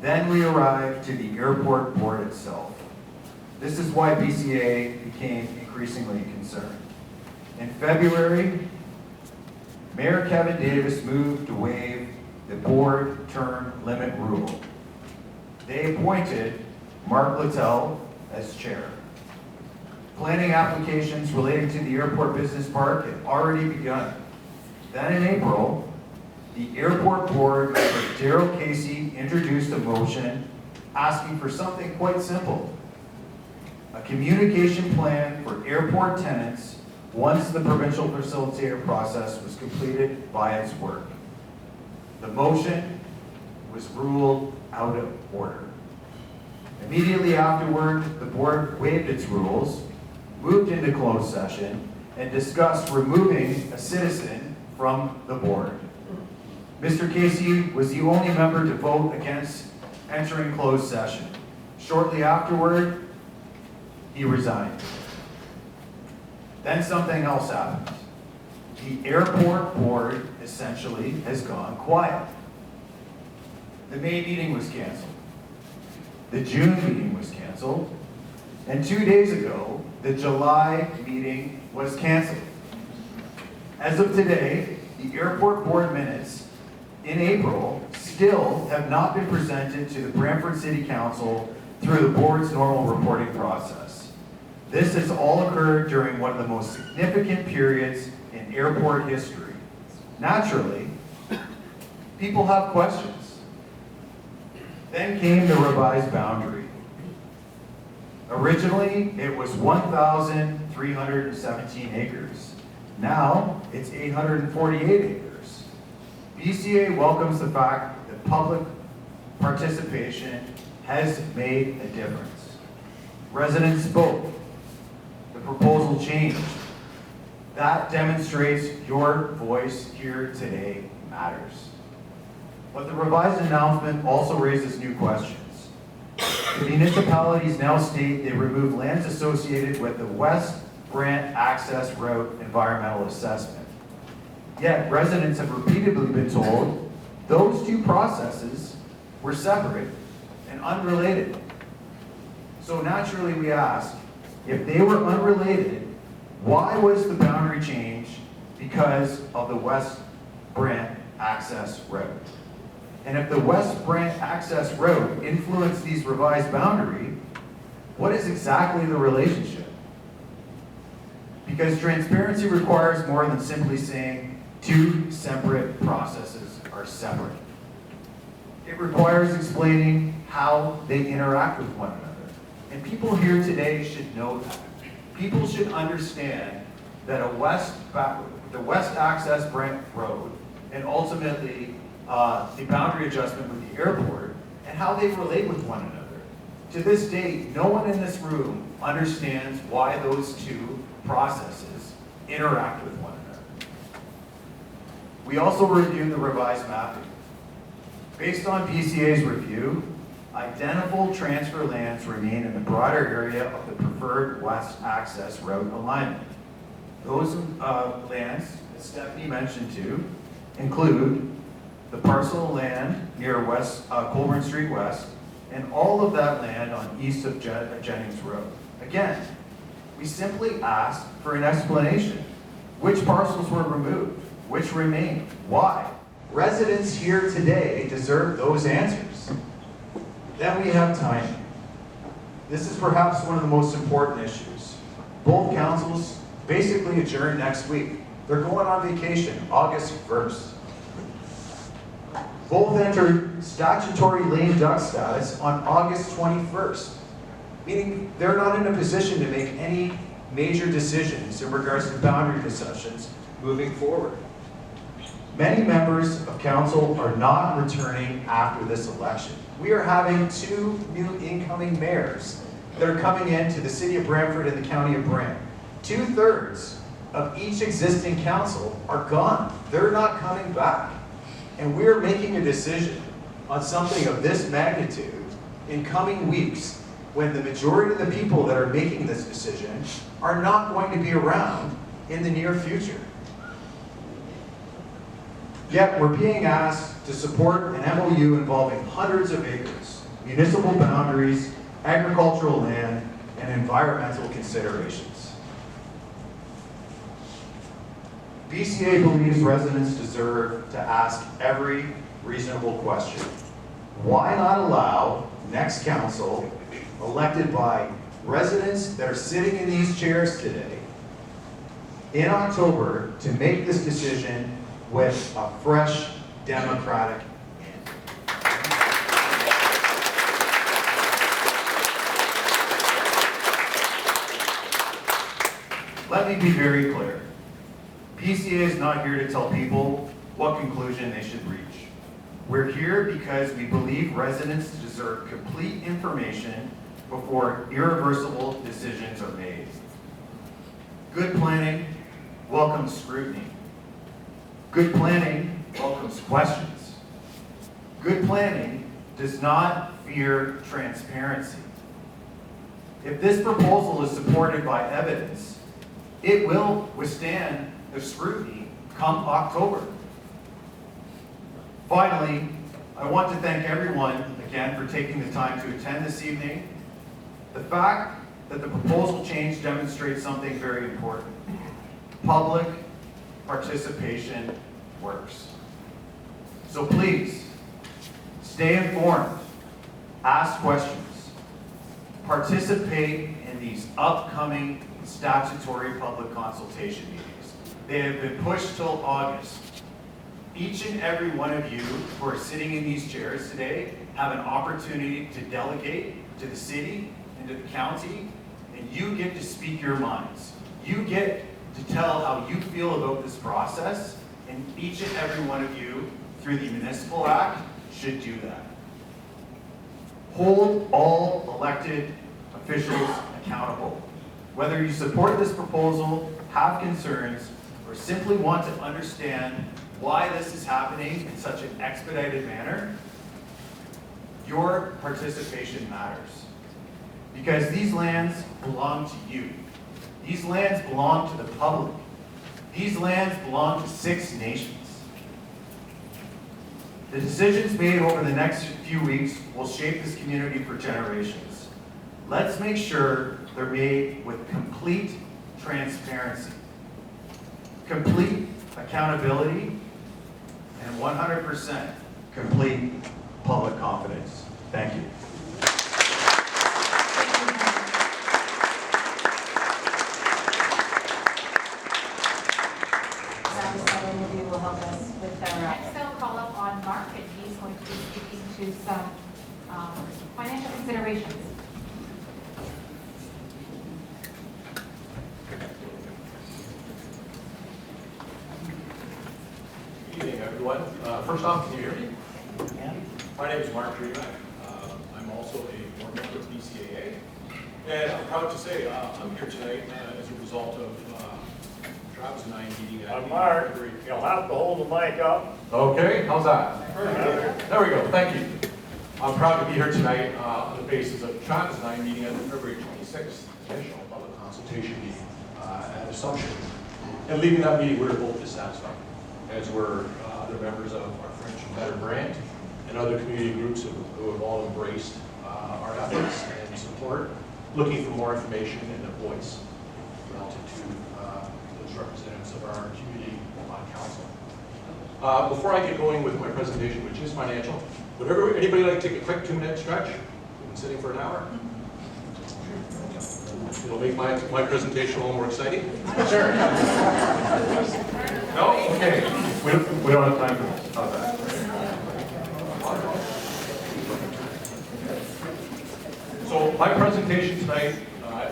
Then we arrive to the airport board itself. This is why BCA became increasingly concerned. In February, Mayor Kevin Davis moved to waive the board term limit rule. They appointed Mark Littell as chair. Planning applications relating to the airport business park had already begun. Then in April, the airport board, Daryl Casey, introduced a motion asking for something quite simple: a communication plan for airport tenants once the provincial facilitator process was completed by its work. The motion was ruled out of order. Immediately afterward, the board waived its rules, moved into closed session, and discussed removing a citizen from the board. Mr. Casey was the only member to vote against entering closed session. Shortly afterward, he resigned. Then something else happened. The airport board essentially has gone quiet. The May meeting was canceled. The June meeting was canceled. And 2 days ago, the July meeting was canceled. As of today, the airport board minutes in April still have not been presented to the Brantford City Council through the board's normal reporting process. This has all occurred during one of the most significant periods in airport history. Naturally, people have questions. Then came the revised boundary. Originally, it was 1,317 acres. Now, it's 848 acres. BCA welcomes the fact that public participation has made a difference. Residents spoke. The proposal changed. That demonstrates your voice here today matters. But the revised announcement also raises new questions. The municipalities now state they remove lands associated with the West Brant Access Route environmental assessment. Yet residents have repeatedly been told those two processes were separate and unrelated. So naturally we ask, if they were unrelated, why was the boundary change because of the West Brant Access Route? And if the West Brant Access Road influenced these revised boundary, what is exactly the relationship? Because transparency requires more than simply saying two separate processes are separate. It requires explaining how they interact with one another. And people here today should know that. People should understand that the West Access Brant Road and ultimately the boundary adjustment with the airport and how they relate with one another. To this date, no one in this room understands why those two processes interact with one another. We also reviewed the revised mapping. Based on BCA's review, identical transfer lands remain in the broader area of the preferred West Access Route alignment. Those lands, as Stephanie mentioned too, include the parcel of land near Colborne Street West, and all of that land on east of Jennings Road. Again, we simply asked for an explanation. Which parcels were removed? Which remain? Why? Residents here today deserve those answers. Then we have timing. This is perhaps one of the most important issues. Both councils basically adjourn next week. They're going on vacation August 1st. Both entered statutory lame duck status on August 21st, meaning they're not in a position to make any major decisions in regards to boundary discussions moving forward. Many members of council are not returning after this election. We are having two new incoming mayors that are coming into the city of Brantford and the county of Brant. 2/3 of each existing council are gone. They're not coming back. And we're making a decision on something of this magnitude in coming weeks when the majority of the people that are making this decision are not going to be around in the near future. Yet we're being asked to support an MOU involving hundreds of acres, municipal boundaries, agricultural land, and environmental considerations. BCA believes residents deserve to ask every reasonable question. Why not allow next council, elected by residents that are sitting in these chairs today, in October, to make this decision with a fresh democratic end? Let me be very clear. BCA is not here to tell people what conclusion they should reach. We're here because we believe residents deserve complete information before irreversible decisions are made. Good planning welcomes scrutiny. Good planning welcomes questions. Good planning does not fear transparency. If this proposal is supported by evidence, it will withstand the scrutiny come October. Finally, I want to thank everyone again for taking the time to attend this evening. The fact that the proposal change demonstrates something very important. Public participation works. So please, stay informed, ask questions, participate in these upcoming statutory public consultation meetings. They have been pushed till August. Each and every one of you who are sitting in these chairs today have an opportunity to delegate to the city and to the county, and you get to speak your minds. You get to tell how you feel about this process, and each and every one of you, through the Municipal Act, should do that. Hold all elected officials accountable. Whether you support this proposal, have concerns, or simply want to understand why this is happening in such an expedited manner, your participation matters. Because these lands belong to you. These lands belong to the public. These lands belong to 6 nations. The decisions made over the next few weeks will shape this community for generations. Let's make sure they're made with complete transparency, complete accountability, and 100% complete public confidence. Thank you. Will help us with our Next, I'll call up on Mark, and he's going to be speaking to some financial considerations. Good evening, everyone. First off, can you hear me? My name is Mark Dreamack. I'm also a board member of BCAA. And I'm proud to say I'm here tonight as a result of Travis and I meeting at Mark, you'll have to hold the mic up. Okay, how's that? There we go, thank you. I'm proud to be here tonight on the basis of Travis and I meeting at the February 26th Judicial Public Consultation meeting at Assumption. And leaving that meeting, we were both dissatisfied, as were other members of our French and Better Brant and other community groups who have all embraced our efforts and support, looking for more information and a voice relative to those representatives of our community on council. Before I get going with my presentation, which is financial, would anybody like to take a quick 2-minute stretch? We've been sitting for an hour. It'll make my presentation a little more exciting. Sure. No? Okay. We don't have time for this. How's that? So my presentation tonight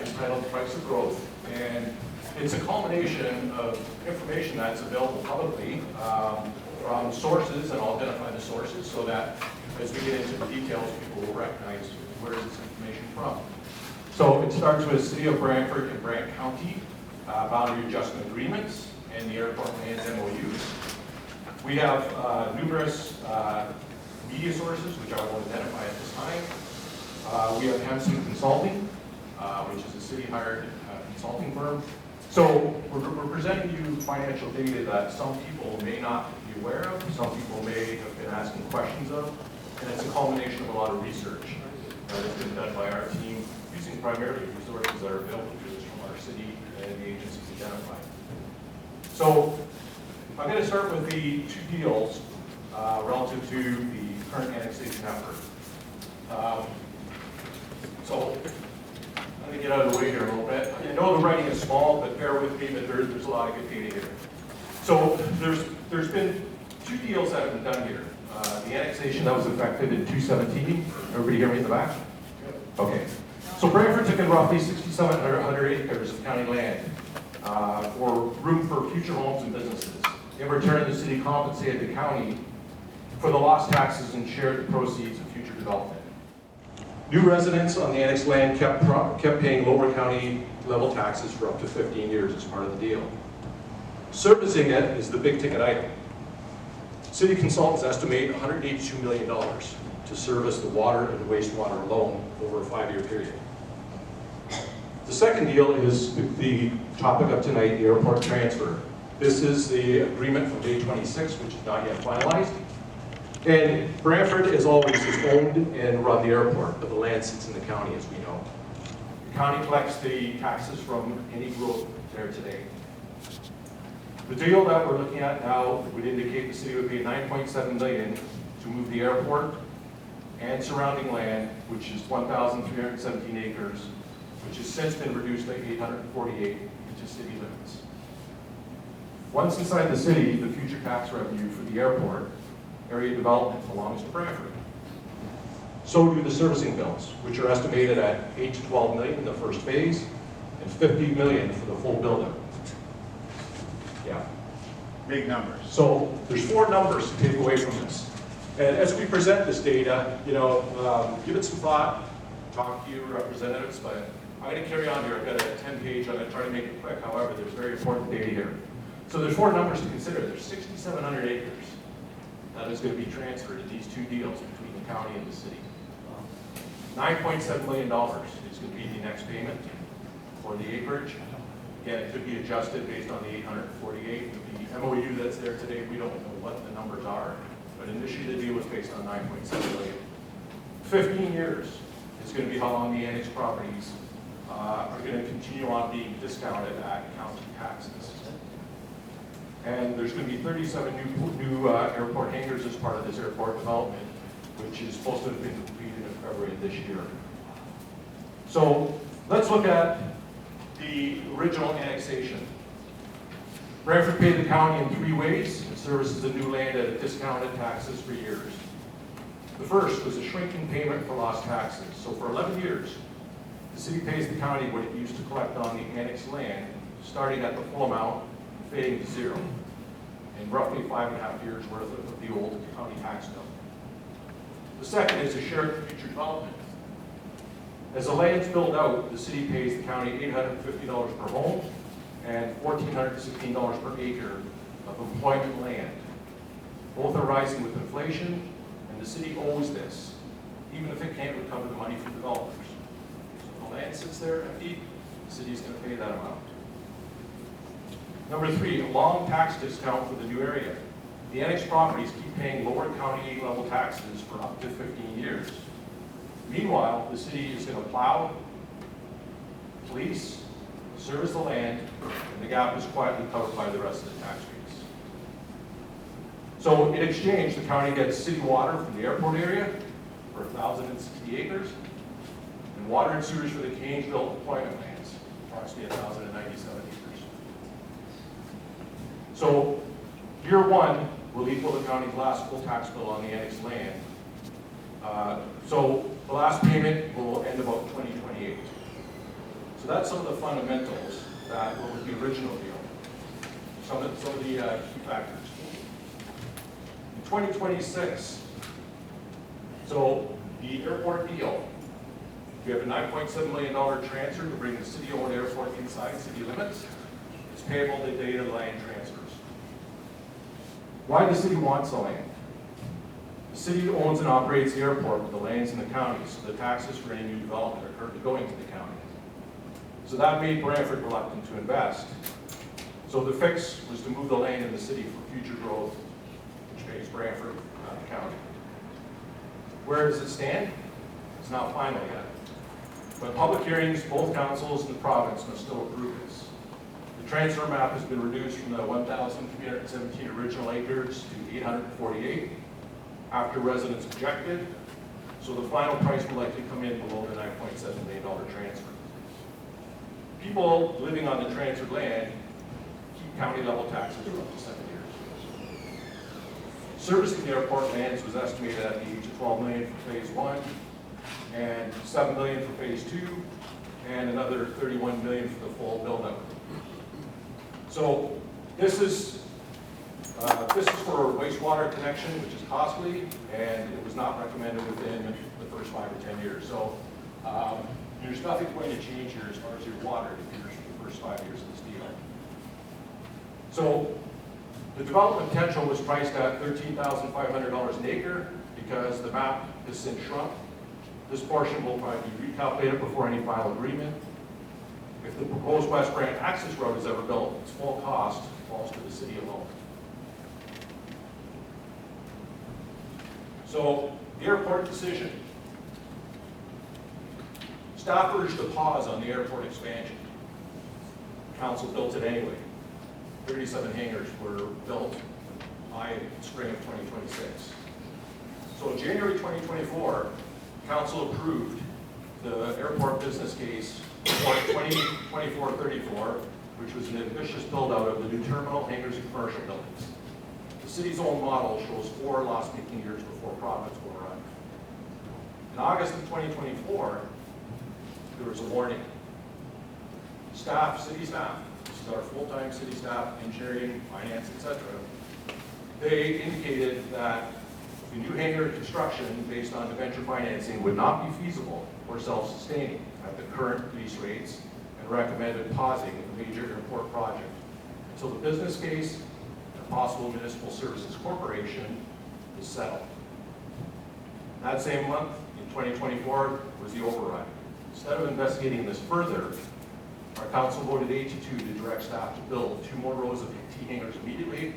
is titled Price of Growth, and it's a culmination of information that's available publicly from sources, and I'll identify the sources so that as we get into the details, people will recognize where is this information from. So it starts with City of Brantford and Brant County boundary adjustment agreements and the airport lands MOUs. We have numerous media sources, which I will identify at this time. We have Hanson Consulting, which is a city-hired consulting firm. So we're presenting you financial data that some people may not be aware of, some people may have been asking questions of, and it's a culmination of a lot of research that has been done by our team, using primarily resources that are available to us from our city and the agencies identified. So I'm going to start with the 2 deals relative to the current annexation effort. So I'm going to get out of the way here a little bit. I know the writing is small, but bear with me, but there's a lot of good data here. So there's been 2 deals that have been done here. The annexation that was effective in 2017. Everybody hear me in the back? Okay. So Brantford took in roughly 6,700 acres of county land for room for future homes and businesses. In return, the city compensated the county for the lost taxes and shared the proceeds of future development. New residents on the annexed land kept paying lower county level taxes for up to 15 years as part of the deal. Servicing it is the big ticket item. City consultants estimate $182 million to service the water and wastewater alone over a 5-year period. The second deal is the topic of tonight, the airport transfer. This is the agreement from May 26, which is not yet finalized. And Brantford, as always, has owned and run the airport, but the land sits in the county, as we know. The county collects the taxes from any growth there today. The deal that we're looking at now would indicate the city would pay $9.7 million to move the airport and surrounding land, which is 1,317 acres, which has since been reduced to 848 into city limits. Once inside the city, the future tax revenue for the airport area development belongs to Brantford. So do the servicing bills, which are estimated at 8 to 12 million in the first phase and 50 million for the full build-out. Yeah. Big numbers. So there's 4 numbers to take away from this. And as we present this data, give it some thought, talk to your representatives, but I'm going to carry on here. I've got a 10-page, I'm going to try to make it quick. However, there's very important data here. So there's 4 numbers to consider. There's 6,700 acres that is going to be transferred in these 2 deals between the county and the city. $9.7 million is going to be the next payment for the acreage. Again, it could be adjusted based on the 848. The MOU that's there today, we don't know what the numbers are, but initially the deal was based on 9.7 million. 15 years is going to be how long the annexed properties are going to continue on being discounted at county taxes. And there's going to be 37 new airport hangars as part of this airport development, which is supposed to have been completed in February of this year. So let's look at the original annexation. Brantford paid the county in 3 ways. It services the new land at discounted taxes for years. The first was a shrinking payment for lost taxes. So for 11 years, the city pays the county what it used to collect on the annexed land, starting at the full amount, fading to 0, in roughly 5.5 years worth of the old county tax bill. The second is a share of future development. As the land's built out, the city pays the county $850 per home and $1,416 per acre of employment land. Both are rising with inflation, and the city owes this, even if it can't recover the money from developers. So if the land sits there empty, the city is going to pay that amount. Number 3, a long tax discount for the new area. The annexed properties keep paying lower county level taxes for up to 15 years. Meanwhile, the city is going to plow, police, service the land, and the gap is quietly covered by the rest of the tax base. So in exchange, the county gets city water from the airport area for 1,060 acres, and water and sewers for the Canesville employment lands, approximately 1,097 acres. So year 1 will equal the county's last full tax bill on the annexed land. So the last payment will end about 2028. So that's some of the fundamentals that were with the original deal. Some of the key factors. In 2026, so the airport deal, we have a $9.7 million transfer to bring the city-owned airport inside city limits. It's payable the date of the land transfers. Why the city wants the land? The city owns and operates the airport with the lands in the county, so the taxes for any new development are currently going to the county. So that made Brantford reluctant to invest. So the fix was to move the land in the city for future growth, which pays Brantford, not the county. Where does it stand? It's not final yet. But public hearings, both councils and the province must still approve this. The transfer map has been reduced from the 1,317 original acres to 848 after residents objected. So the final price will likely come in below the $9.7 million transfer. People living on the transferred land keep county level taxes for up to 7 years. Servicing the airport lands was estimated at the age of $12 million for phase 1 and $7 million for phase 2 and another $31 million for the full build-out. So this is for a wastewater connection, which is costly, and it was not recommended within the first 5 or 10 years. So there's nothing going to change here as far as your water for the first 5 years of this deal. So the development potential was priced at $13,500 an acre because the map has since shrunk. This portion will probably be recalculated before any final agreement. If the proposed West Brant access road is ever built, its full cost falls to the city alone. So the airport decision. Staff urged a pause on the airport expansion. Council built it anyway. 37 hangars were built by spring of 2026. So in January 2024, Council approved the airport business case for 2024-34, which was an ambitious build-out of the new terminal, hangars, and commercial buildings. The city's own model shows 4 loss-making years before profits were run. In August of 2024, there was a warning. Staff, city staff, this is our full-time city staff, engineering, finance, etc. They indicated that the new hangar construction based on debenture financing would not be feasible or self-sustaining at the current lease rates, and recommended pausing the major airport project until the business case and possible municipal services corporation is settled. That same month, in 2024, was the override. Instead of investigating this further, our council voted 8-2 to direct staff to build 2 more rows of T hangars immediately,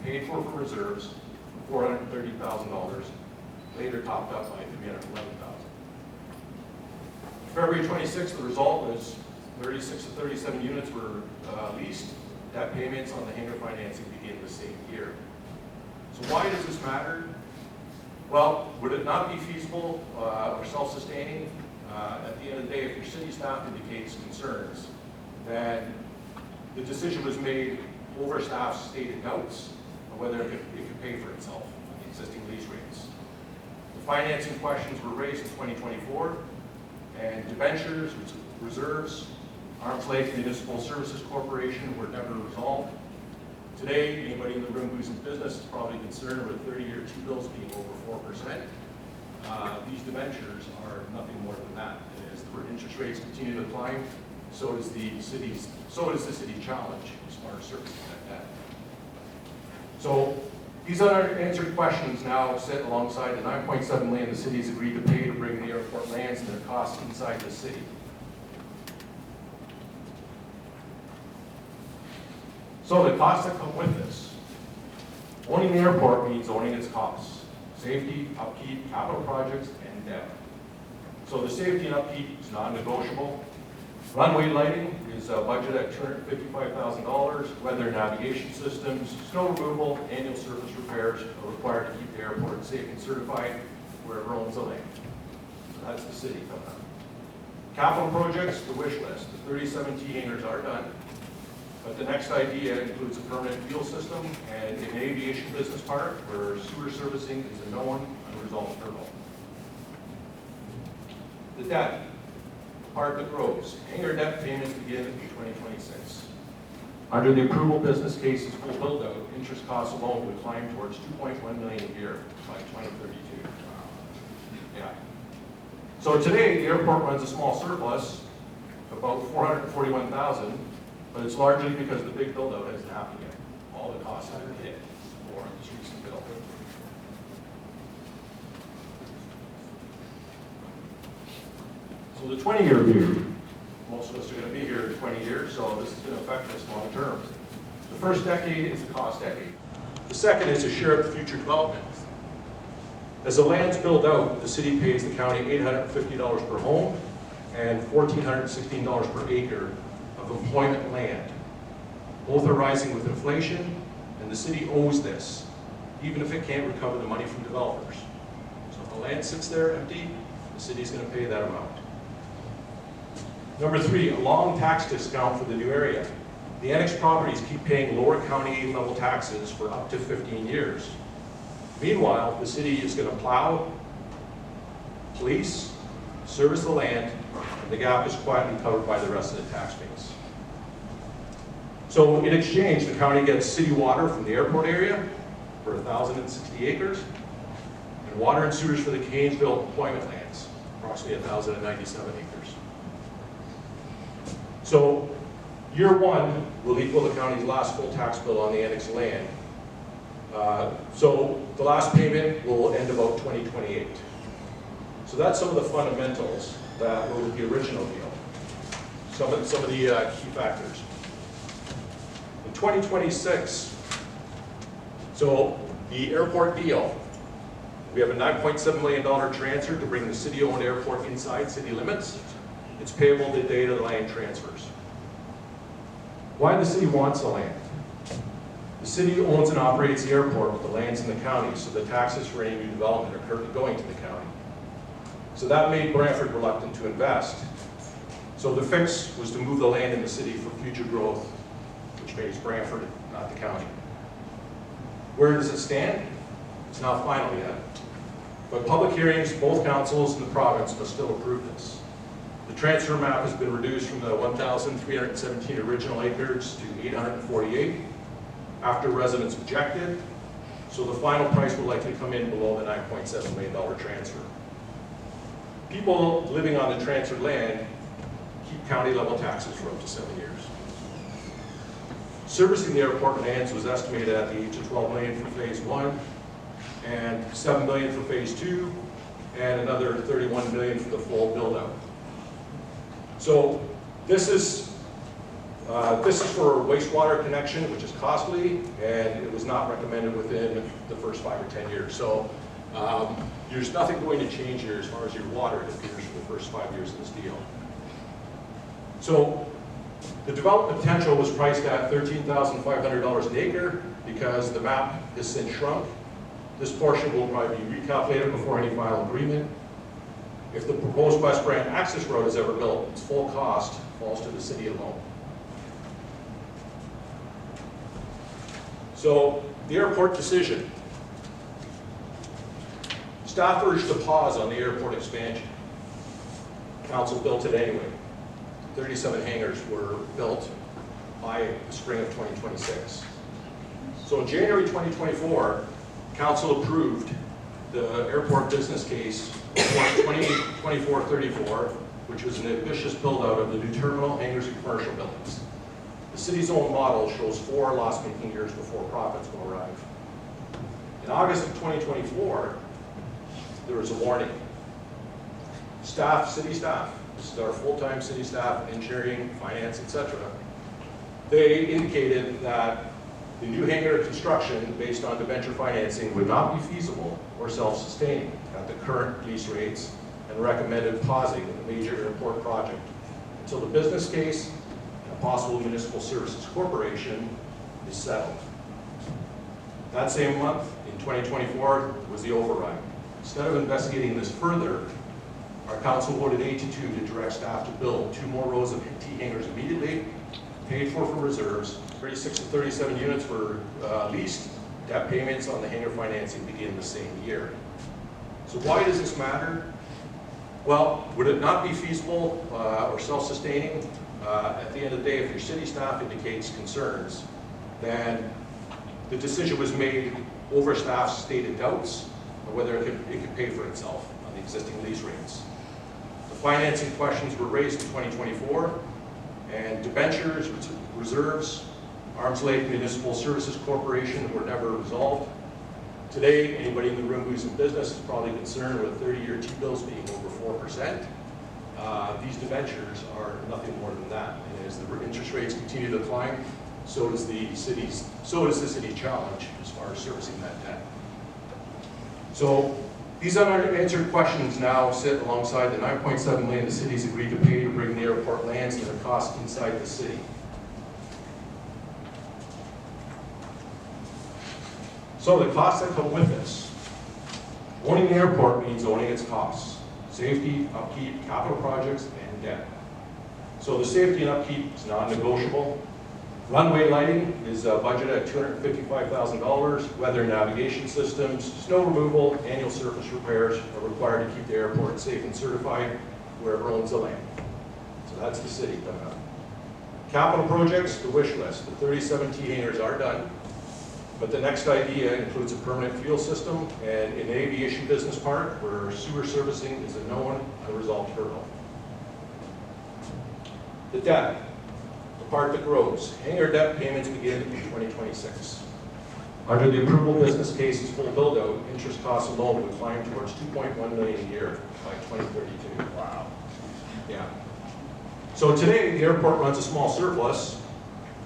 paid for reserves, $430,000, later topped up by $311,000. February 26th, the result was 36 to 37 units were leased. Debt payments on the hangar financing began the same year. So why does this matter? Well, would it not be feasible or self-sustaining? At the end of the day, if your city staff indicates concerns, then the decision was made over staff's stated doubts of whether it could pay for itself on the existing lease rates. The financing questions were raised in 2024, and debentures, reserves, arm's length municipal services corporation were never resolved. Today, anybody in the room who's in business is probably concerned with 30-year T-bills being over 4%. These debentures are nothing more than that. And as the interest rates continue to climb, so does the city challenge as far as servicing that debt. So these unanswered questions now sit alongside the $9.7 million the city has agreed to pay to bring the airport lands and their costs inside the city. So the costs that come with this. Owning the airport means owning its costs. Safety, upkeep, capital projects, and debt. So the safety and upkeep is non-negotiable. Runway lighting is budgeted at $255,000. Weather navigation systems, snow removal, annual surface repairs are required to keep the airport safe and certified wherever owns the land. So that's the city coming up. Capital projects, the wish list. The 37 T hangars are done. But the next idea includes a permanent fuel system and an aviation business park where sewer servicing is a known, unresolved hurdle. The debt, the part that grows. Hangar debt payments begin in 2026. Under the approval business case's full build-out, interest costs alone would climb towards $2.1 million a year by 2032. Yeah. So today, the airport runs a small surplus, about $441,000. But it's largely because the big build-out hasn't happened yet. All the costs haven't hit for this recent build. So the 20-year view, most of us are going to be here in 20 years, so this is going to affect us long term. The first decade is the cost decade. The second is a share of the future development. As the land's built out, the city pays the county $850 per home and $1,416 per acre of employment land. Both are rising with inflation, and the city owes this, even if it can't recover the money from developers. So if the land sits there empty, the city's going to pay that amount. Number 3, a long tax discount for the new area. The annexed properties keep paying lower county aid level taxes for up to 15 years. Meanwhile, the city is going to plow, police, service the land, and the gap is quietly covered by the rest of the tax base. So in exchange, the county gets city water from the airport area for 1,060 acres, and water and sewers for the Cairnsville employment lands, approximately 1,097 acres. So year 1 will equal the county's last full tax bill on the annexed land. So the last payment will end about 2028. So that's some of the fundamentals that were with the original deal. Some of the key factors. In 2026, so the airport deal, we have a $9.7 million transfer to bring the city-owned airport inside city limits. It's payable the day the land transfers. Why the city wants the land? The city owns and operates the airport, but the land's in the county, so the taxes for any new development are currently going to the county. So that made Brantford reluctant to invest. So the fix was to move the land in the city for future growth, which pays Brantford, not the county. Where does it stand? It's not final yet. But public hearings, both councils and the province must still approve this. The transfer map has been reduced from the 1,317 original acres to 848 after residents objected. So the final price will likely come in below the $9.7 million transfer. People living on the transferred land keep county level taxes for up to 7 years. Servicing the airport lands was estimated at the age of $12 million for phase 1 and $7 million for phase 2 and another $31 million for the full build out. So this is for a wastewater connection, which is costly, and it was not recommended within the first 5 or 10 years. So there's nothing going to change here as far as your water, it appears, for the first 5 years of this deal. So the development potential was priced at $13,500 an acre because the map has since shrunk. This portion will probably be recalculated before any final agreement. If the proposed West Brant access road is ever built, its full cost falls to the city alone. So the airport decision. Staff urged a pause on the airport expansion. Council built it anyway. 37 hangars were built by the spring of 2026. So in January 2024, Council approved the airport business case 2434, which was an ambitious build-out of the new terminal, hangars, and commercial buildings. The city's own model shows 4 loss-making years before profits will arrive. In August of 2024, there was a warning. Staff, city staff, this is our full-time city staff, engineering, finance, etc. They indicated that the new hangar construction based on debenture financing would not be feasible or self-sustaining at the current lease rates and recommended pausing the major airport project until the business case and a possible municipal services corporation is settled. That same month, in 2024, was the override. Instead of investigating this further, our council voted 8-2 to direct staff to build 2 more rows of T hangars immediately, paid for from reserves. 36 of 37 units were leased. Debt payments on the hangar financing begin the same year. So why does this matter? Well, would it not be feasible or self-sustaining? At the end of the day, if your city staff indicates concerns, then the decision was made over staff's stated doubts of whether it could pay for itself on the existing lease rates. The financing questions were raised in 2024, and debentures, reserves, arm's length municipal services corporation were never resolved. Today, anybody in the room who's in business is probably concerned with 30-year T-bills being over 4%. These debentures are nothing more than that. And as the interest rates continue to climb, so does the city challenge as far as servicing that debt. So these unanswered questions now sit alongside the $9.7 million the city's agreed to pay to bring the airport lands to the cost inside the city. So the costs that come with this. Owning the airport means owning its costs. Safety, upkeep, capital projects, and debt. So the safety and upkeep is non-negotiable. Runway lighting is budgeted at $255,000. Weather and navigation systems, snow removal, annual surface repairs are required to keep the airport safe and certified wherever owns the land. So that's the city done up. Capital projects, the wish list. The 37 T hangars are done. But the next idea includes a permanent fuel system and an aviation business park where sewer servicing is a known, unresolved hurdle. The debt, the part that grows. Hangar debt payments begin in 2026. Under the approval business case's full build-out, interest costs alone would climb towards $2.1 million a year by 2032. Wow. Yeah. So today, the airport runs a small surplus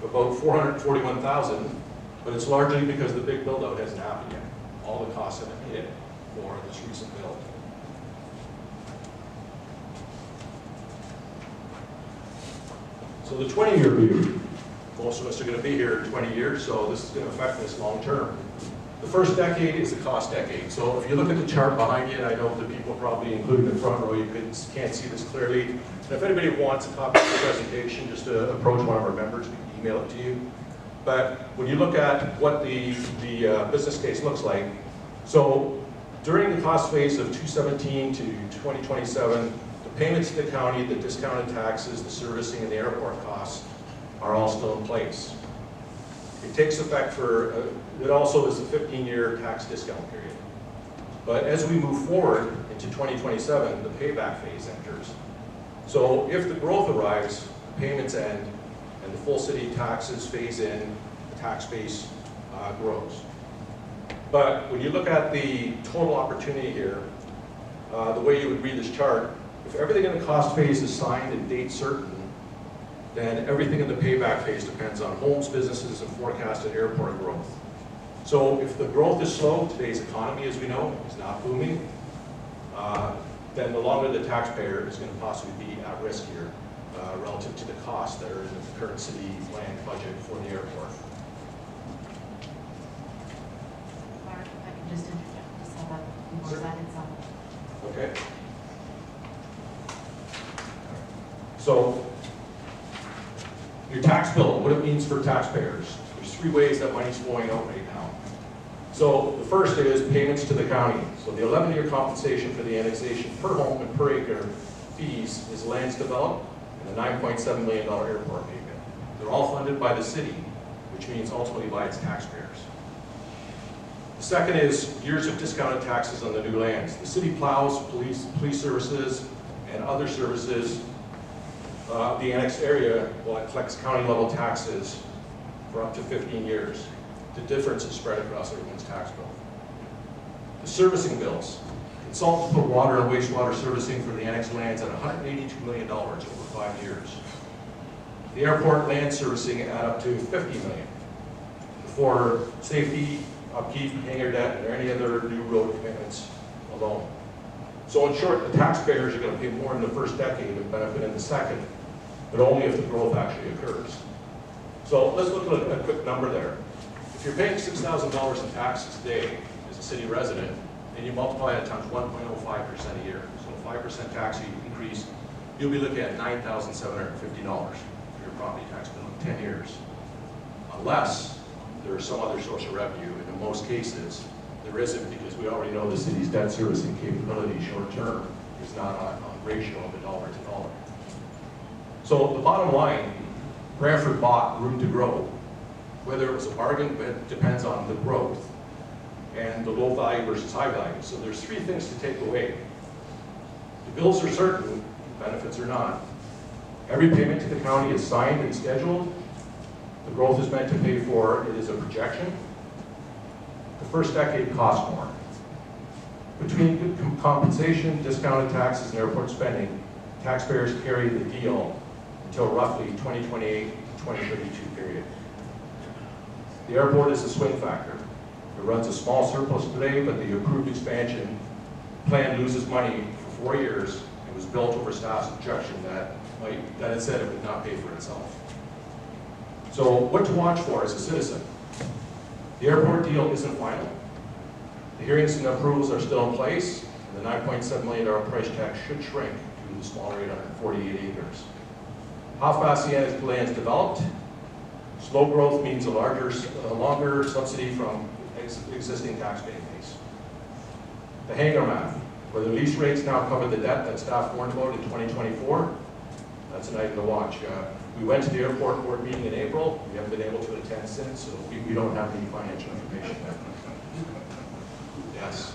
of about $441,000. But it's largely because the big build-out hasn't happened yet. All the costs haven't hit for this recent build. So the 20-year view, going most of us are going to be here 20 years, so this is going to affect us long term. The first decade is the cost decade. So if you look at the chart behind you, and I know the people probably including the front row, you can't see this clearly. And if anybody wants a copy of the presentation, just to approach one of our members, we can email it to you. But when you look at what the business case looks like, so during the cost phase of 2017 to 2027, the payments to the county, the discounted taxes, the servicing, and the airport costs are all still in place. It takes effect for, it also is a 15-year tax discount period. But as we move forward into 2027, the payback phase enters. So if the growth arrives, the payments end, and the full city taxes phase in, the tax base grows. But when you look at the total opportunity here, the way you would read this chart, if everything in the cost phase is signed and date certain, then everything in the payback phase depends on homes, businesses, and forecasted airport growth. So if the growth is slow, today's economy, as we know, is not booming, then the longer the taxpayer is going to possibly be at risk here relative to the costs that are in the current city land budget for the airport. Mark, if I can just interject, just have a more side example. Okay. So your tax bill, what it means for taxpayers. There's three ways that money's flowing out right now. So the first is payments to the county. So the 11-year compensation for the annexation per home and per acre fees is lands developed and a $9.7 million airport payment. They're all funded by the city, which means ultimately by its taxpayers. The second is years of discounted taxes on the new lands. The city plows police services and other services. The annexed area collects county level taxes for up to 15 years. The difference is spread across everyone's tax bill. The servicing bills. Consultants put water and wastewater servicing for the annexed lands at $182 million over 5 years. The airport land servicing add up to $50 million for safety, upkeep, hangar debt, and any other new road commitments alone. So in short, the taxpayers are going to pay more in the first decade and benefit in the second, but only if the growth actually occurs. So let's look at a quick number there. If you're paying $6,000 in taxes today as a city resident, and you multiply it times 1.05% a year, so 5% tax increase, you'll be looking at $9,750 for your property tax bill in 10 years. Unless there is some other source of revenue, and in most cases, there isn't, because we already know the city's debt servicing capability short term is not on ratio of $1 to $1. So the bottom line, Brantford bought room to grow. Whether it was a bargain, but it depends on the growth and the low value versus high value. So there's three things to take away. The bills are certain, benefits are not. Every payment to the county is signed and scheduled. The growth is meant to pay for, it is a projection. The first decade costs more. Between compensation, discounted taxes, and airport spending, taxpayers carry the deal until roughly 2028 to 2032 period. The airport is a swing factor. It runs a small surplus today, but the approved expansion plan loses money for 4 years and was built over staff's objection that it said it would not pay for itself. So what to watch for as a citizen? The airport deal isn't final. The hearings and approvals are still in place, and the $9.7 million price tag should shrink to the smaller 848 acres. How fast the land's developed? Slow growth means a longer subsidy from existing taxpaying base. The hangar math, where the lease rates now cover the debt that staff warned about in 2024, that's an item to watch. We went to the airport board meeting in April. We haven't been able to attend since, so we don't have any financial information yet. Yes.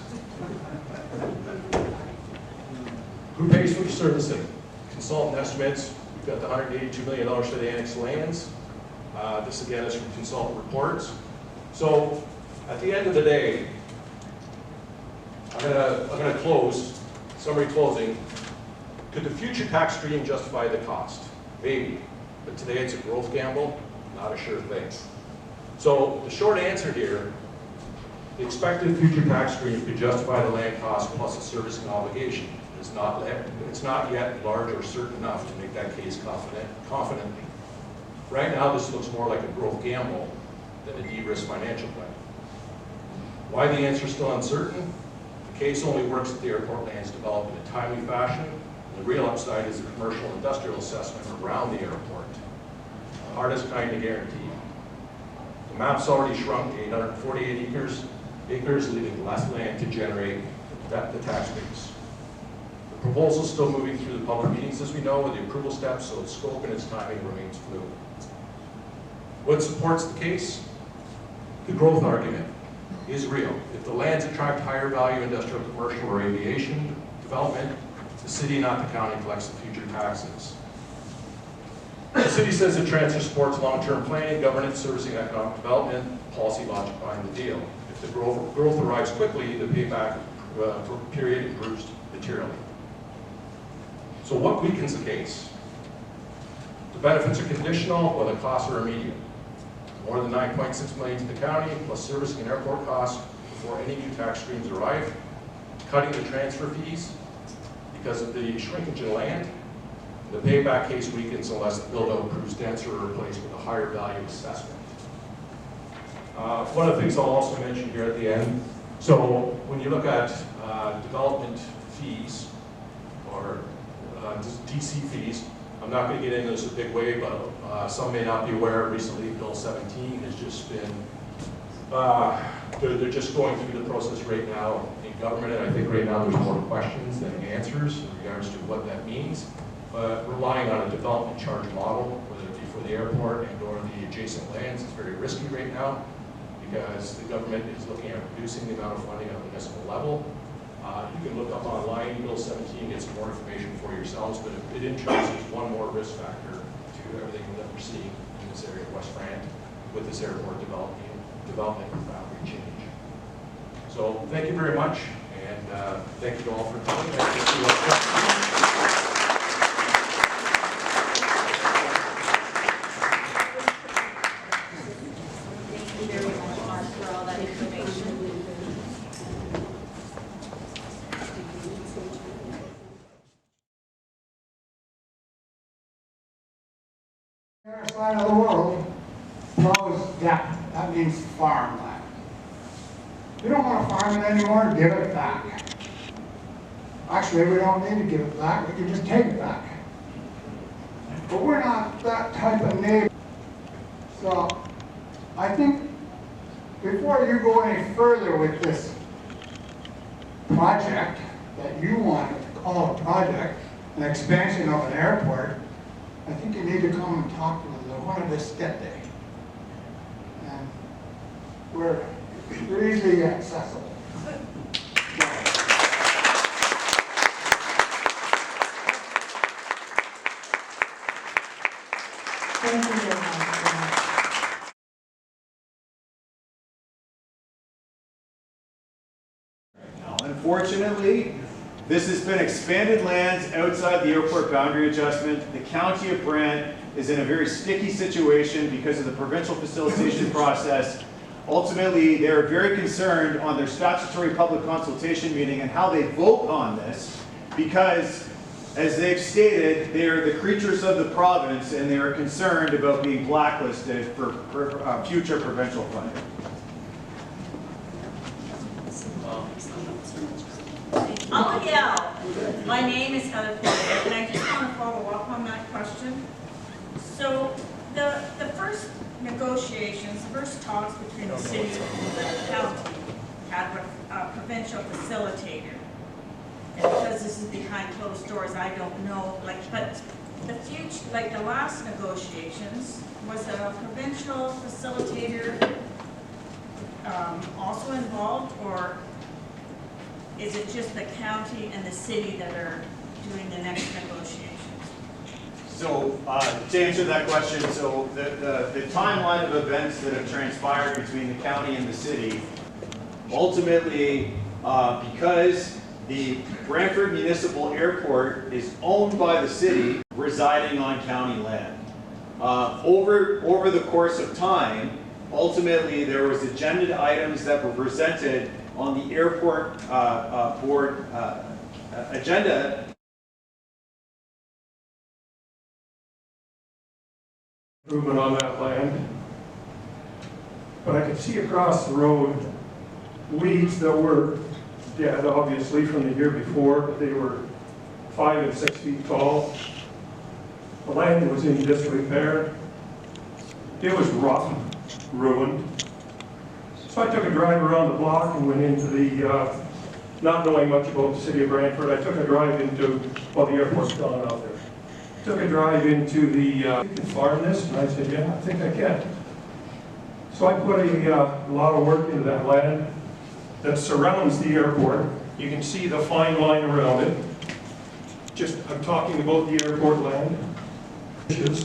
Who pays for the servicing? Consultant estimates. We've got the $182 million for the annexed lands. This again is from consultant reports. So at the end of the day, I'm gonna close, summary closing. Could the future tax stream justify the cost? Maybe, but today it's a growth gamble, not a sure thing. So the short answer here, the expected future tax stream could justify the land cost plus a servicing obligation. It's not yet large or certain enough to make that case confidently. Right now, this looks more like a growth gamble than a de-risk financial plan. Why the answer is still uncertain? The case only works if the airport lands developed in a timely fashion. The real upside is the commercial industrial assessment around the airport. The hardest kind to guarantee. The map's already shrunk to 848 acres, leaving less land to generate the tax base. The proposal's still moving through the public meetings, as we know, with the approval steps, so its scope and its timing remains fluid. What supports the case? The growth argument is real. If the lands attract higher value industrial, commercial, or aviation development, the city, not the county, collects the future taxes. The city says it transfer supports long-term planning, governance, servicing economic development, policy logic behind the deal. If the growth arrives quickly, the payback period improves materially. So what weakens the case? The benefits are conditional, while the costs are immediate. More than $9.6 million to the county, plus servicing and airport costs before any new tax streams arrive. Cutting the transfer fees because of the shrinkage in land. The payback case weakens unless the build-out proves denser or replaced with a higher value assessment. One of the things I'll also mention here at the end, so when you look at development fees or DC fees, I'm not going to get into this a big way, but some may not be aware, recently Bill 17 has just been, they're just going through the process right now in government, and I think right now there's more questions than answers in regards to what that means. But relying on a development charge model, whether it be for the airport and or the adjacent lands, is very risky right now because the government is looking at reducing the amount of funding at the municipal level. You can look up online, Bill 17, get some more information for yourselves, but it introduces one more risk factor to everything that we're seeing in this area of West Brant with this airport development and boundary change. So thank you very much, and thank you all for coming. Other side of the world knows that means farmland. We don't want to farm it anymore, give it back. Actually, we don't need to give it back, we can just take it back. But we're not that type of neighbor. So, I think before you go any further with this project that you want to call a project, an expansion of an airport, I think you need to come and talk to us one of this day. And we're easily accessible. Thank you very much. Unfortunately, this has been expanded lands outside the airport boundary adjustment. The County of Brant is in a very sticky situation because of the provincial facilitation process. Ultimately, they're very concerned on their statutory public consultation meeting and how they vote on this because, as they've stated, they are the creatures of the province and they are concerned about being blacklisted for future provincial funding. Oh, yeah. My name is Heather Porter, and I just want to follow up on that question. So, the first negotiations, the first talks between the city and the county had a provincial facilitator. And because this is behind closed doors, I don't know, but the future, the last negotiations, was a provincial facilitator also involved, or is it just the county and the city that are doing the next negotiations? So to answer that question, so the timeline of events that have transpired between the county and the city, ultimately, because the Brantford Municipal Airport is owned by the city residing on county land. Over the course of time, ultimately there was agenda items that were presented on the airport board agenda improvement on that land. But I could see across the road weeds that were dead, obviously, from the year before. They were 5 and 6 feet tall. The land was in disrepair. It was rough, ruined. So I took a drive around the block and went into the, not knowing much about the city of Brantford, I took a drive into, well, the airport's gone out there. Took a drive into the, you can farm this? And I said, yeah, I think I can. So I put a lot of work into that land that surrounds the airport. You can see the fine line around it. Just, I'm talking about the airport land. Dishes,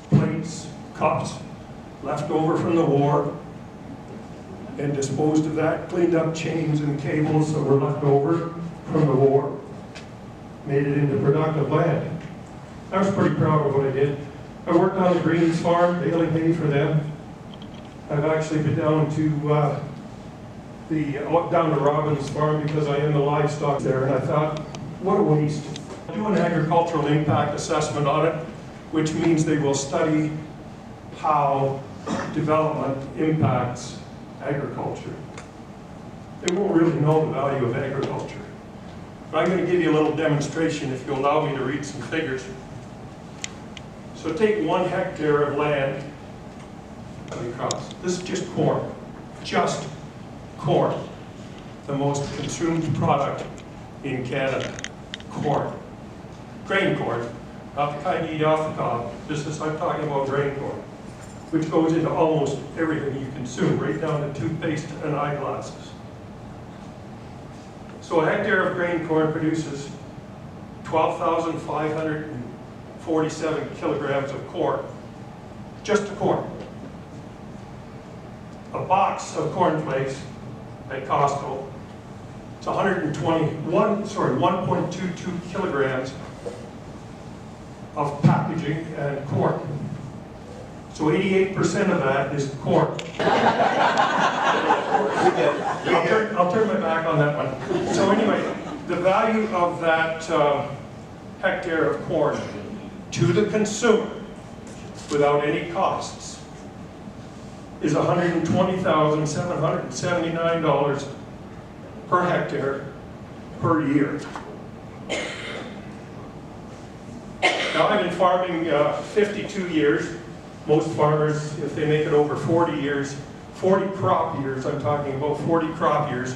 plates, cups, left over from the war, and disposed of that, cleaned up chains and cables that were left over from the war, made it into productive land. I was pretty proud of what I did. I worked on the Greens farm, daily pay for them. I've actually been down to down to Robin's farm because I am the livestock there, and I thought, what a waste. Do an agricultural impact assessment on it, which means they will study how development impacts agriculture. They won't really know the value of agriculture. But I'm going to give you a little demonstration if you'll allow me to read some figures. So take 1 hectare of land. This is just corn. Just corn. The most consumed product in Canada. Corn. Grain corn. Not the kind you eat off the cob. I'm talking about grain corn, which goes into almost everything you consume, right down to toothpaste and eyeglasses. So a hectare of grain corn produces 12,547 kilograms of corn. Just the corn. A box of cornflakes at Costco, it's 1.22 kilograms of packaging and corn. So 88% of that is corn. I'll turn my back on that one. So anyway, the value of that hectare of corn to the consumer without any costs is $120,779 per hectare per year. Now I've been farming 52 years. Most farmers, if they make it over 40 years, 40 crop years, I'm talking about 40 crop years.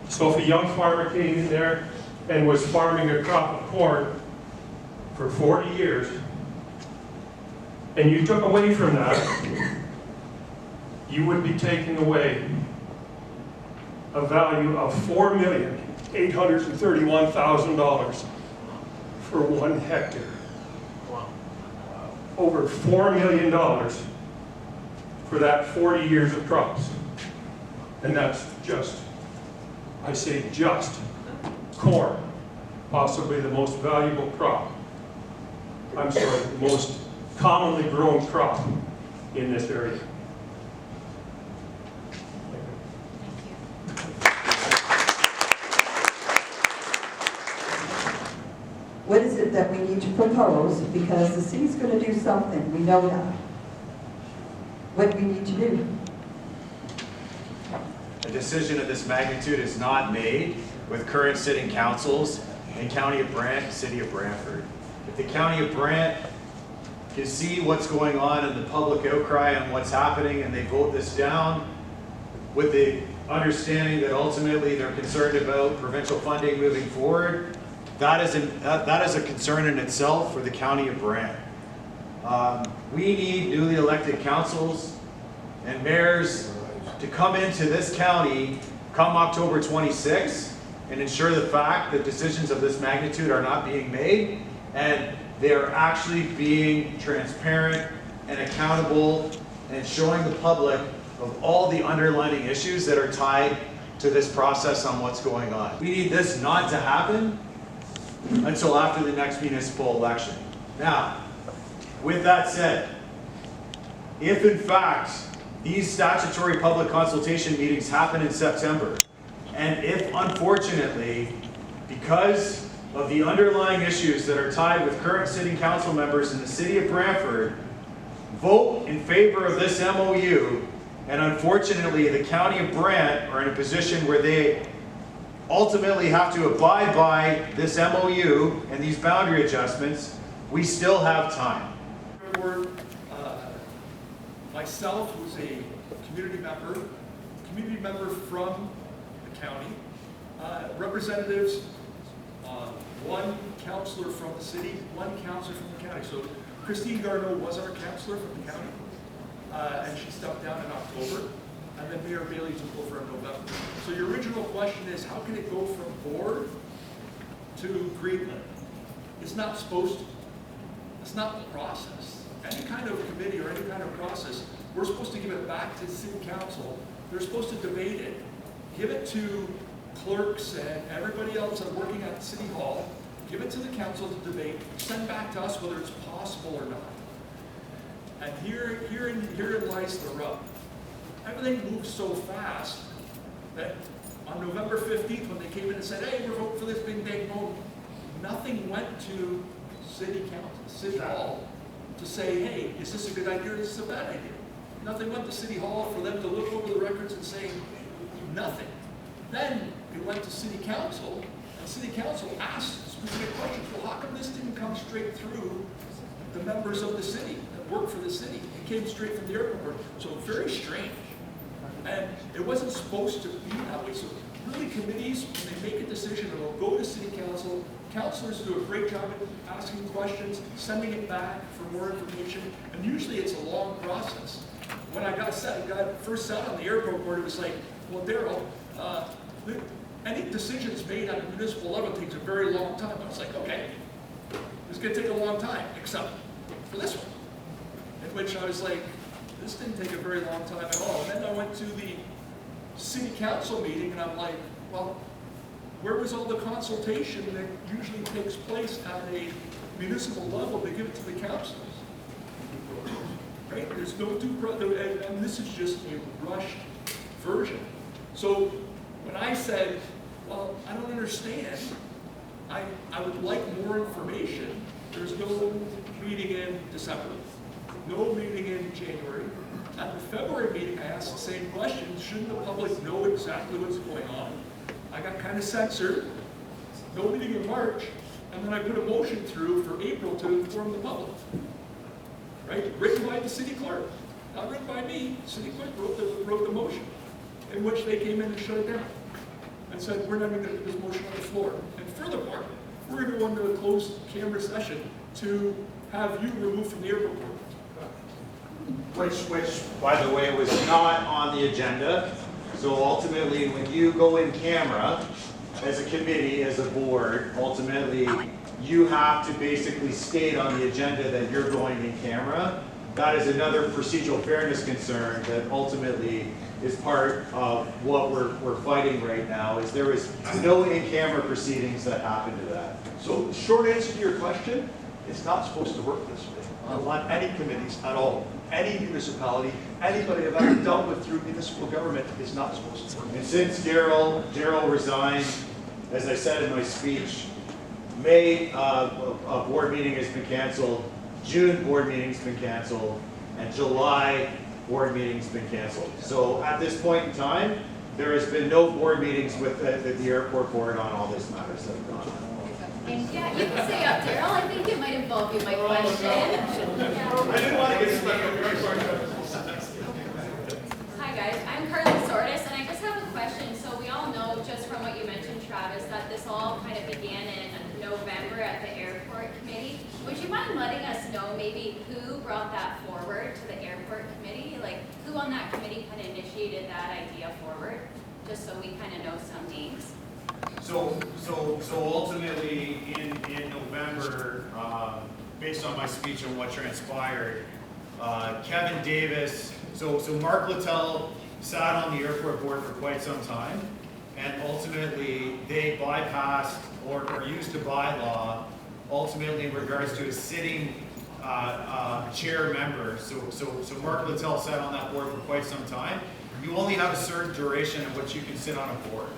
So if a young farmer came in there and was farming a crop of corn for 40 years, and you took away from that, you would be taking away a value of $4,831,000 for 1 hectare. Wow. Over $4 million for that 40 years of crops. And that's just, I say just, corn. Possibly the most valuable crop. I'm sorry, the most commonly grown crop in this area. What is it that we need to propose? Because the city's going to do something, we know that. What do we need to do? A decision of this magnitude is not made with current sitting councils in County of Brant, City of Brantford. If the County of Brant can see what's going on in the public outcry on what's happening and they vote this down with the understanding that ultimately they're concerned about provincial funding moving forward, that is a concern in itself for the County of Brant. We need newly elected councils and mayors to come into this county come October 26th and ensure the fact that decisions of this magnitude are not being made and they are actually being transparent and accountable and showing the public of all the underlying issues that are tied to this process on what's going on. We need this not to happen until after the next municipal election. Now, with that said, if in fact these statutory public consultation meetings happen in September, and if unfortunately, because of the underlying issues that are tied with current sitting council members in the city of Brantford, vote in favor of this MOU, and unfortunately the County of Brant are in a position where they ultimately have to abide by this MOU and these boundary adjustments, we still have time. Myself, who's a community member from the county, representatives, one councillor from the city, one councillor from the county. So Christine Garneau was our councillor from the county, and she stepped down in October, and then Mayor Bailey took over in November. So your original question is, how can it go from board to Greenland? It's not supposed to. It's not the process. Any kind of committee or any kind of process, we're supposed to give it back to the city council. They're supposed to debate it, give it to clerks and everybody else that's working at City Hall, give it to the council to debate, send back to us whether it's possible or not. And herein lies the rub. Everything moves so fast that on November 15th, when they came in and said, hey, we're voting for this big boom, nothing went to City Council, City Hall to say, hey, is this a good idea or is this a bad idea? Nothing went to City Hall for them to look over the records and say nothing. Then it went to City Council, and City Council asked specific questions. Well, how come this didn't come straight through the members of the city that work for the city? It came straight from the airport. So very strange. And it wasn't supposed to be that way. So really committees, when they make a decision, it'll go to City Council. Councillors do a great job at asking questions, sending it back for more information, and usually it's a long process. When I got first sat on the airport board, it was like, well, Daryl, any decisions made at a municipal level takes a very long time. I was like, okay, it's going to take a long time, except for this one. In which I was like, this didn't take a very long time at all. And then I went to the city council meeting, and I'm like, well, where was all the consultation that usually takes place at a municipal level to give it to the councilors? Right? There's no and this is just a rushed version. So when I said, well, I don't understand, I would like more information. There's no meeting in December, no meeting in January. At the February meeting, I asked the same question. Shouldn't the public know exactly what's going on? I got kind of censored. No meeting in March, and then I put a motion through for April to inform the public. Right? Written by the city clerk, not written by me. City clerk wrote the motion, in which they came in and shut it down and said, we're not going to put this motion on the floor. And furthermore, we're going to go into a closed camera session to have you removed from the airport board. Which, by the way, was not on the agenda. So ultimately, when you go in camera, as a committee, as a board, ultimately, you have to basically state on the agenda that you're going in camera. That is another procedural fairness concern that ultimately is part of what we're fighting right now, is there is no in-camera proceedings that happen to that. So the short answer to your question, it's not supposed to work this way on any committees at all. Any municipality, anybody I've ever dealt with through municipal government is not supposed to work. And since Daryl resigned, as I said in my speech, May board meeting has been canceled, June board meeting's been canceled, and July board meeting's been canceled. So at this point in time, there has been no board meetings with the airport board on all these matters that have gone on. And yeah, you can say up, Daryl. I think it might involve you, my question. I didn't want to get stuck. Hi guys, I'm Carly Sortis, and I just have a question. So we all know, just from what you mentioned, Travis, that this all kind of began in November at the airport committee. Would you mind letting us know maybe who brought that forward to the airport committee? Like, who on that committee kind of initiated that idea forward? Just so we kind of know some names. So ultimately, in November, based on my speech and what transpired, Kevin Davis, so Mark Littell sat on the airport board for quite some time, and ultimately they bypassed or used a bylaw, ultimately in regards to a sitting chair member. So Mark Littell sat on that board for quite some time. You only have a certain duration in which you can sit on a board.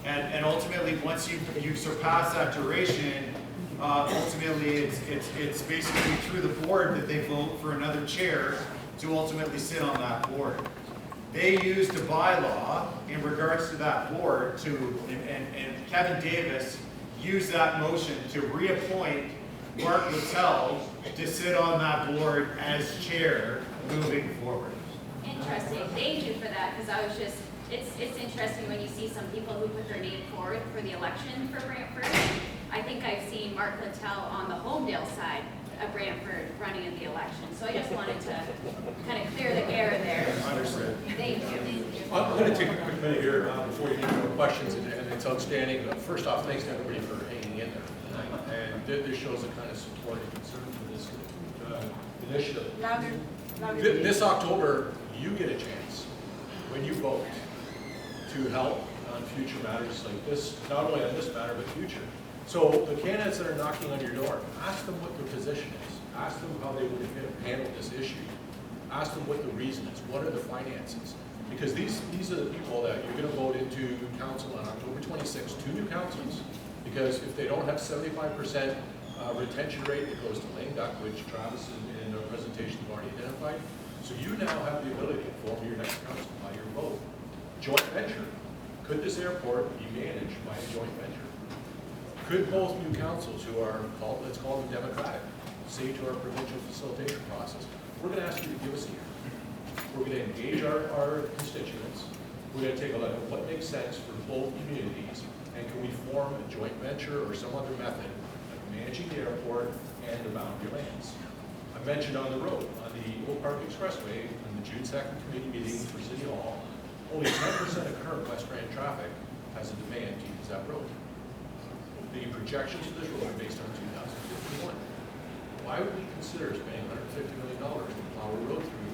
And ultimately, once you surpass that duration, ultimately it's basically through the board that they vote for another chair to ultimately sit on that board. They used a bylaw in regards to that board and Kevin Davis used that motion to reappoint Mark Littell to sit on that board as chair moving forward. Interesting. Thank you for that, because I was just, it's interesting when you see some people who put their name forward for the election for Brantford. I think I've seen Mark Littell on the Homedale side of Brantford running in the election. So I just wanted to kind of clear the air there. Understood. Thank you. I'm going to take a quick minute here before you get more questions, and it's outstanding. First off, thanks to everybody for hanging in there tonight. And this shows the kind of support and concern for this initiative. This October, you get a chance, when you vote, to help on future matters like this, not only on this matter, but future. So the candidates that are knocking on your door, ask them what their position is. Ask them how they would handle this issue. Ask them what the reason is. What are the finances? Because these are the people that you're going to vote into council on October 26th, 2 new councils. Because if they don't have 75% retention rate, it goes to lame duck, which Travis in our presentation have already identified. So you now have the ability to form your next council by your vote. Joint venture. Could this airport be managed by a joint venture? Could both new councils, who are called, let's call them democratic, say to our provincial facilitation process, we're going to ask you to give us a year. We're going to engage our constituents. We're going to take a look at what makes sense for both communities, and can we form a joint venture or some other method of managing the airport and the boundary lands. I mentioned on the road, on the Oak Park Expressway, in the June 2nd committee meeting for City Hall, only 10% of current West Brant traffic has a demand to use that road. The projections of this road are based on 2051. Why would we consider spending $150 million to plow a road through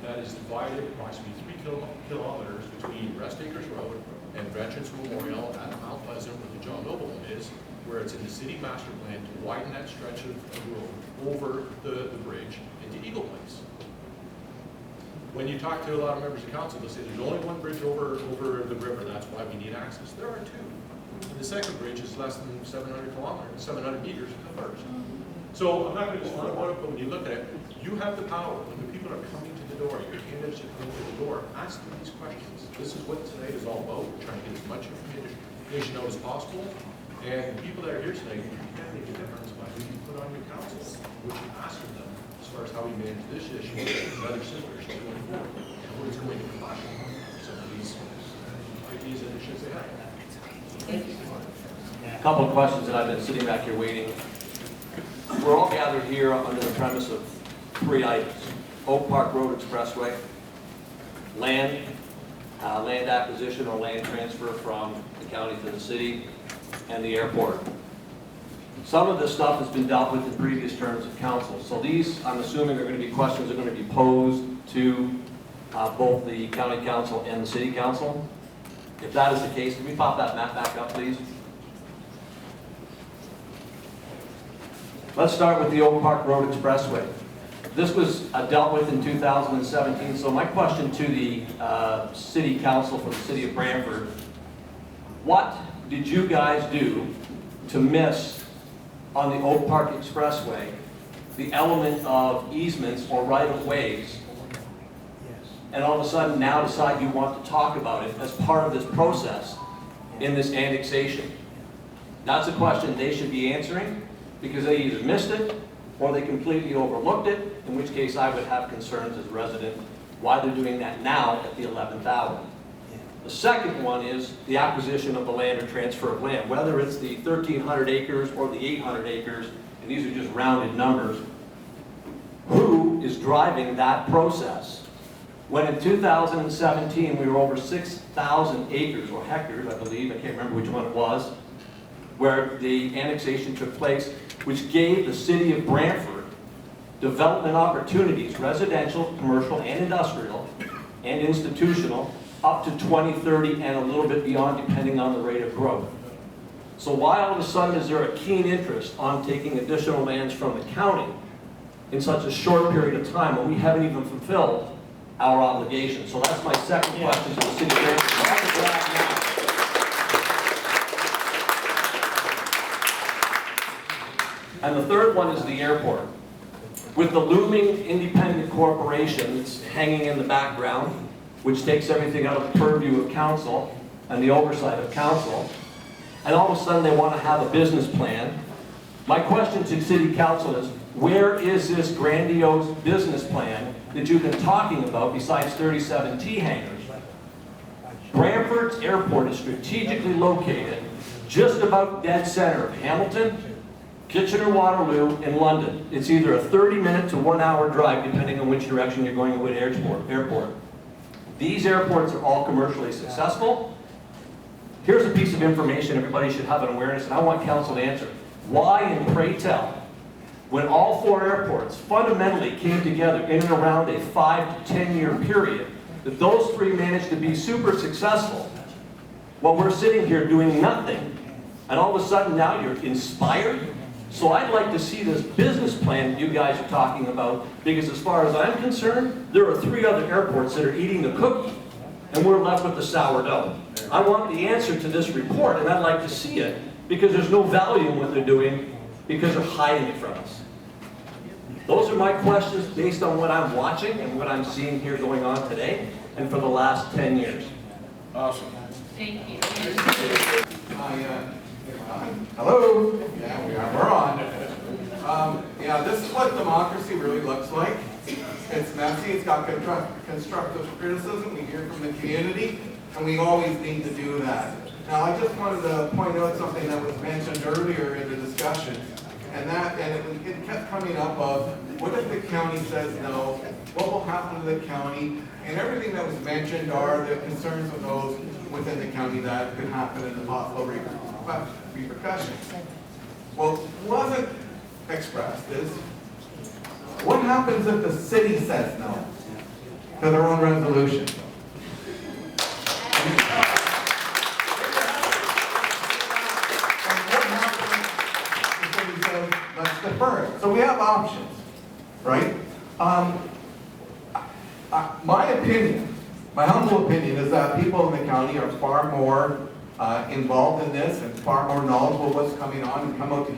that is divided approximately 3 kilometers between Rest Acres Road and Veterans Memorial at Mount Pleasant, where the John Noble home is, where it's in the city master plan to widen that stretch of road over the bridge into Eagle Place? When you talk to a lot of members of council, they'll say there's only one bridge over the river, that's why we need access. There are 2. And the second bridge is less than 700 meters from the first. So I'm not going to just run it, but when you look at it, you have the power. When the people are coming to the door, your candidates are coming to the door, ask them these questions. This is what tonight is all about. We're trying to get as much information out as possible. And the people that are here tonight, you can't make a difference by who you put on your council, what you're asking them as far as how we manage this issue and other sisters going forward, and what it's going to cost some of these ideas and issues they have. A couple of questions that I've been sitting back here waiting. We're all gathered here under the premise of 3 items. Oak Park Road Expressway, land acquisition or land transfer from the county to the city, and the airport. Some of this stuff has been dealt with in previous terms of council. So these, I'm assuming, are going to be questions that are going to be posed to both the county council and the city council. If that is the case, can we pop that map back up, please? Let's start with the Oak Park Road Expressway. This was dealt with in 2017, so my question to the city council for the city of Brantford, what did you guys do to miss on the Oak Park Expressway the element of easements or right-of-ways, and all of a sudden now decide you want to talk about it as part of this process in this annexation? That's a question they should be answering, because they either missed it or they completely overlooked it, in which case I would have concerns as a resident why they're doing that now at the 11th hour. The second one is the acquisition of the land or transfer of land, whether it's the 1,300 acres or the 800 acres, and these are just rounded numbers. Who is driving that process? When in 2017 we were over 6,000 acres or hectares, I believe, I can't remember which one it was, where the annexation took place, which gave the city of Brantford development opportunities, residential, commercial, and industrial, and institutional, up to 2030 and a little bit beyond, depending on the rate of growth. So why all of a sudden is there a keen interest on taking additional lands from the county in such a short period of time when we haven't even fulfilled our obligation? So that's my second question to the city of Brantford. And the third one is the airport. With the looming independent corporation that's hanging in the background, which takes everything out of the purview of council and the oversight of council, and all of a sudden they want to have a business plan. My question to City Council is, where is this grandiose business plan that you've been talking about besides 37 T hangars? Brantford's airport is strategically located just about dead center of Hamilton, Kitchener-Waterloo, and London. It's either a 30-minute to 1-hour drive, depending on which direction you're going to which airport. These airports are all commercially successful. Here's a piece of information everybody should have an awareness, and I want council to answer. Why, and pray tell, when all 4 airports fundamentally came together in and around a 5 to 10-year period, that those 3 managed to be super successful, while we're sitting here doing nothing, and all of a sudden now you're inspired? So I'd like to see this business plan that you guys are talking about, because as far as I'm concerned, there are 3 other airports that are eating the cookie, and we're left with the sourdough. I want the answer to this report, and I'd like to see it, because there's no value in what they're doing, because they're hiding it from us. Those are my questions based on what I'm watching and what I'm seeing here going on today, and for the last 10 years. Awesome. Thank you. Hello? Yeah, we are. We're on. Yeah, this is what democracy really looks like. It's messy. It's got constructive criticism. We hear from the community, and we always need to do that. Now, I just wanted to point out something that was mentioned earlier in the discussion, and it kept coming up of, what if the county says no? What will happen to the county? And everything that was mentioned are the concerns of those within the county that could happen in the possible repercussions. Well, what wasn't expressed is, what happens if the city says no to their own resolution? Let's defer it. So we have options, right? My opinion, my humble opinion, is that people in the county are far more involved in this and far more knowledgeable of what's coming on, and come out to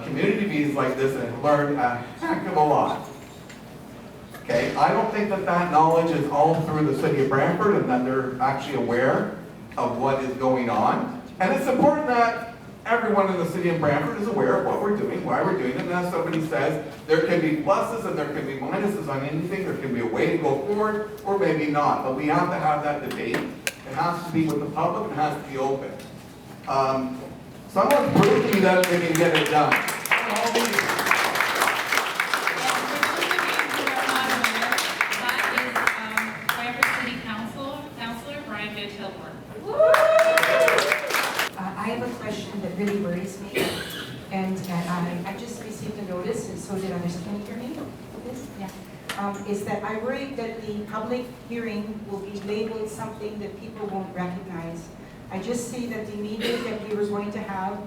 community meetings like this and learn a heck of a lot. Okay, I don't think that that knowledge is all through the city of Brantford, and that they're actually aware of what is going on. And it's important that everyone in the city of Brantford is aware of what we're doing, why we're doing it, and as somebody says, there can be pluses and there can be minuses on anything. There can be a way to go forward, or maybe not, but we have to have that debate. It has to be with the public, it has to be open. Someone prove to me that they can get it done. I have a question that really worries me, and I just received a notice, and so did others. Can you hear me? This? Yeah. Is that I worry that the public hearing will be labeled something that people won't recognize. I just see that the meeting that we were going to have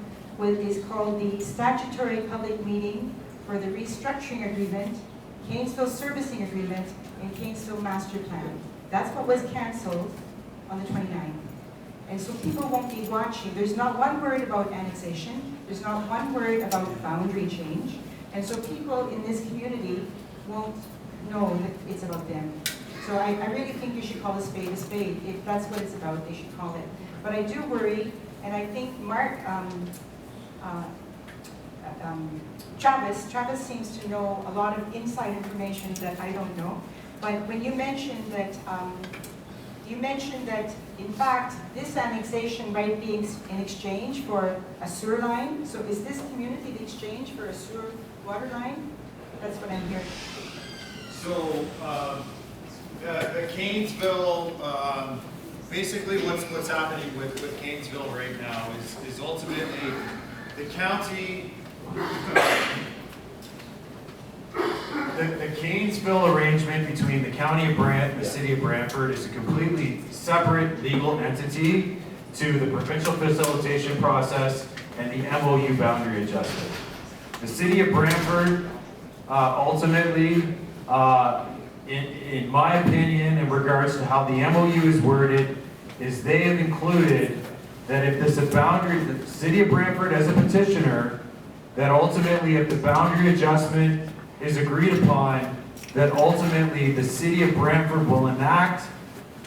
is called the Statutory Public Meeting for the Restructuring Agreement, Cainsville Servicing Agreement, and Cainsville Master Plan. That's what was canceled on the 29th. And so people won't be watching. There's not one word about annexation. There's not one word about boundary change. And so people in this community won't know that it's about them. So I really think you should call a spade a spade. If that's what it's about, they should call it. But I do worry, and I think Travis seems to know a lot of inside information that I don't know. But when you mentioned that, in fact, this annexation might be in exchange for a sewer line. So is this community the exchange for a sewer water line? That's what I'm hearing. So, the Cainsville, basically what's happening with Cainsville right now is ultimately the county, the Cainsville arrangement between the county of Brant and the city of Brantford is a completely separate legal entity to the provincial facilitation process and the MOU boundary adjustment. The city of Brantford ultimately, in my opinion, in regards to how the MOU is worded, is they have included that if this boundary, the city of Brantford as a petitioner that ultimately if the boundary adjustment is agreed upon, that ultimately the city of Brantford will enact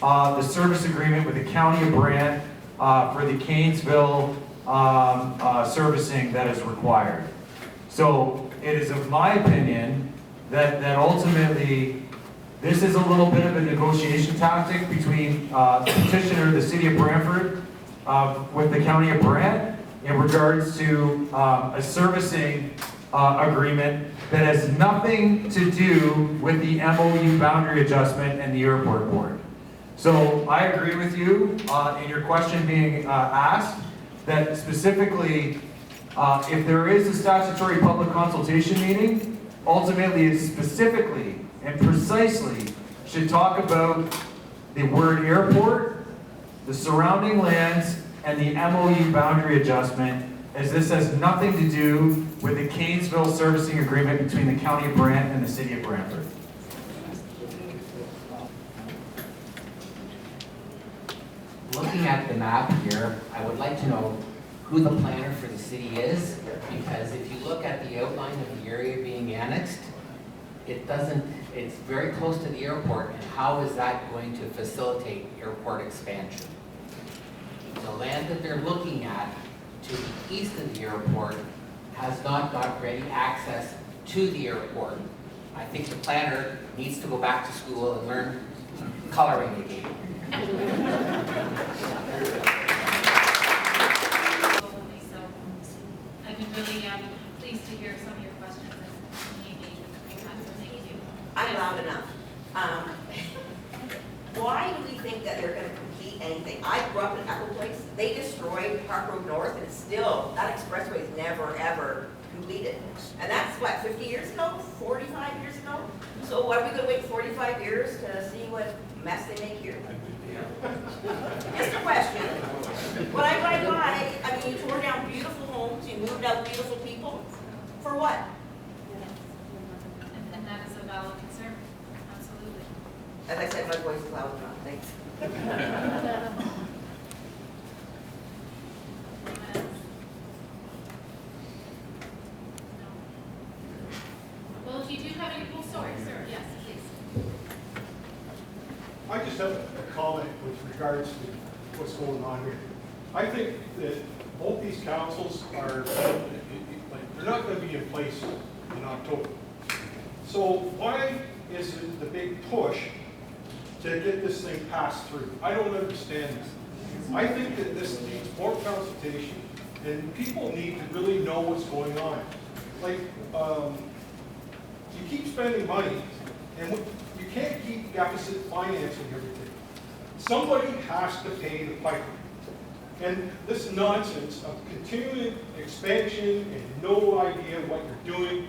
the service agreement with the county of Brant for the Canesville servicing that is required. So it is of my opinion that ultimately this is a little bit of a negotiation tactic between the petitioner, the city of Brantford, with the county of Brant in regards to a servicing agreement that has nothing to do with the MOU boundary adjustment and the airport board. So I agree with you in your question being asked that specifically if there is a statutory public consultation meeting, ultimately it specifically and precisely should talk about the word airport, the surrounding lands, and the MOU boundary adjustment, as this has nothing to do with the Canesville servicing agreement between the county of Brant and the city of Brantford. Looking at the map here, I would like to know who the planner for the city is, because if you look at the outline of the area being annexed, it's very close to the airport, and how is that going to facilitate airport expansion? The land that they're looking at to the east of the airport has not got ready access to the airport. I think the planner needs to go back to school and learn coloring again. So I've been really pleased to hear some of your questions and the engagement that we've had, so thank you. I'm loud enough. Why do we think that they're going to complete anything? I grew up in Echo Place. They destroyed Park Road North, and still, that expressway is never, ever completed. And that's, what, 50 years ago? 45 years ago? So what, are we going to wait 45 years to see what mess they make here? Just a question. When I ride by, I mean, you tore down beautiful homes, you moved out beautiful people. For what? And that is a valid concern, absolutely. As I said, my voice is loud enough. Thanks. Well, if you do have any, well, sorry, sir, yes, please. I just have a comment with regards to what's going on here. I think that both these councils are, they're not going to be in place in October. So why is it the big push to get this thing passed through? I don't understand this. I think that this needs more consultation, and people need to really know what's going on. Like, you keep spending money, and you can't keep deficit financing everything. Somebody has to pay the piper. And this nonsense of continuing expansion and no idea what you're doing,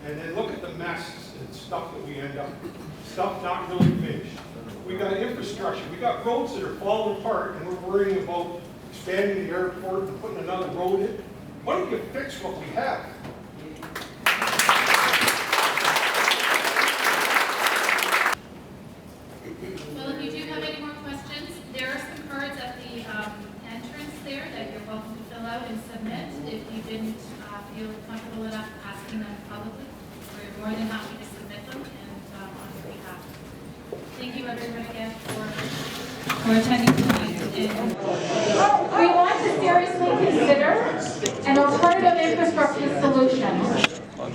and then look at the mess and stuff that we end up with. Stuff not really finished. We got infrastructure. We got roads that are falling apart, and we're worrying about expanding the airport and putting another road in. Why don't you fix what we have? Well, if you do have any more questions, there are some cards at the entrance there that you're welcome to fill out and submit. If you didn't feel comfortable enough asking them publicly, we're more than happy to submit them and on your behalf. Thank you everyone again for attending tonight. We want to seriously consider an alternative infrastructure solution,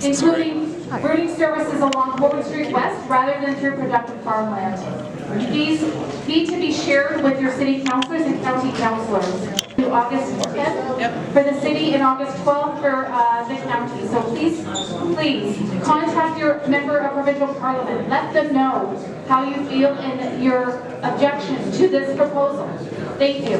including routing services along Colborne Street West rather than through productive farmland. These need to be shared with your city councillors and county councillors. August 10th for the city and August 12th for the county. So please contact your member of provincial parliament. Let them know how you feel and your objection to this proposal. Thank you.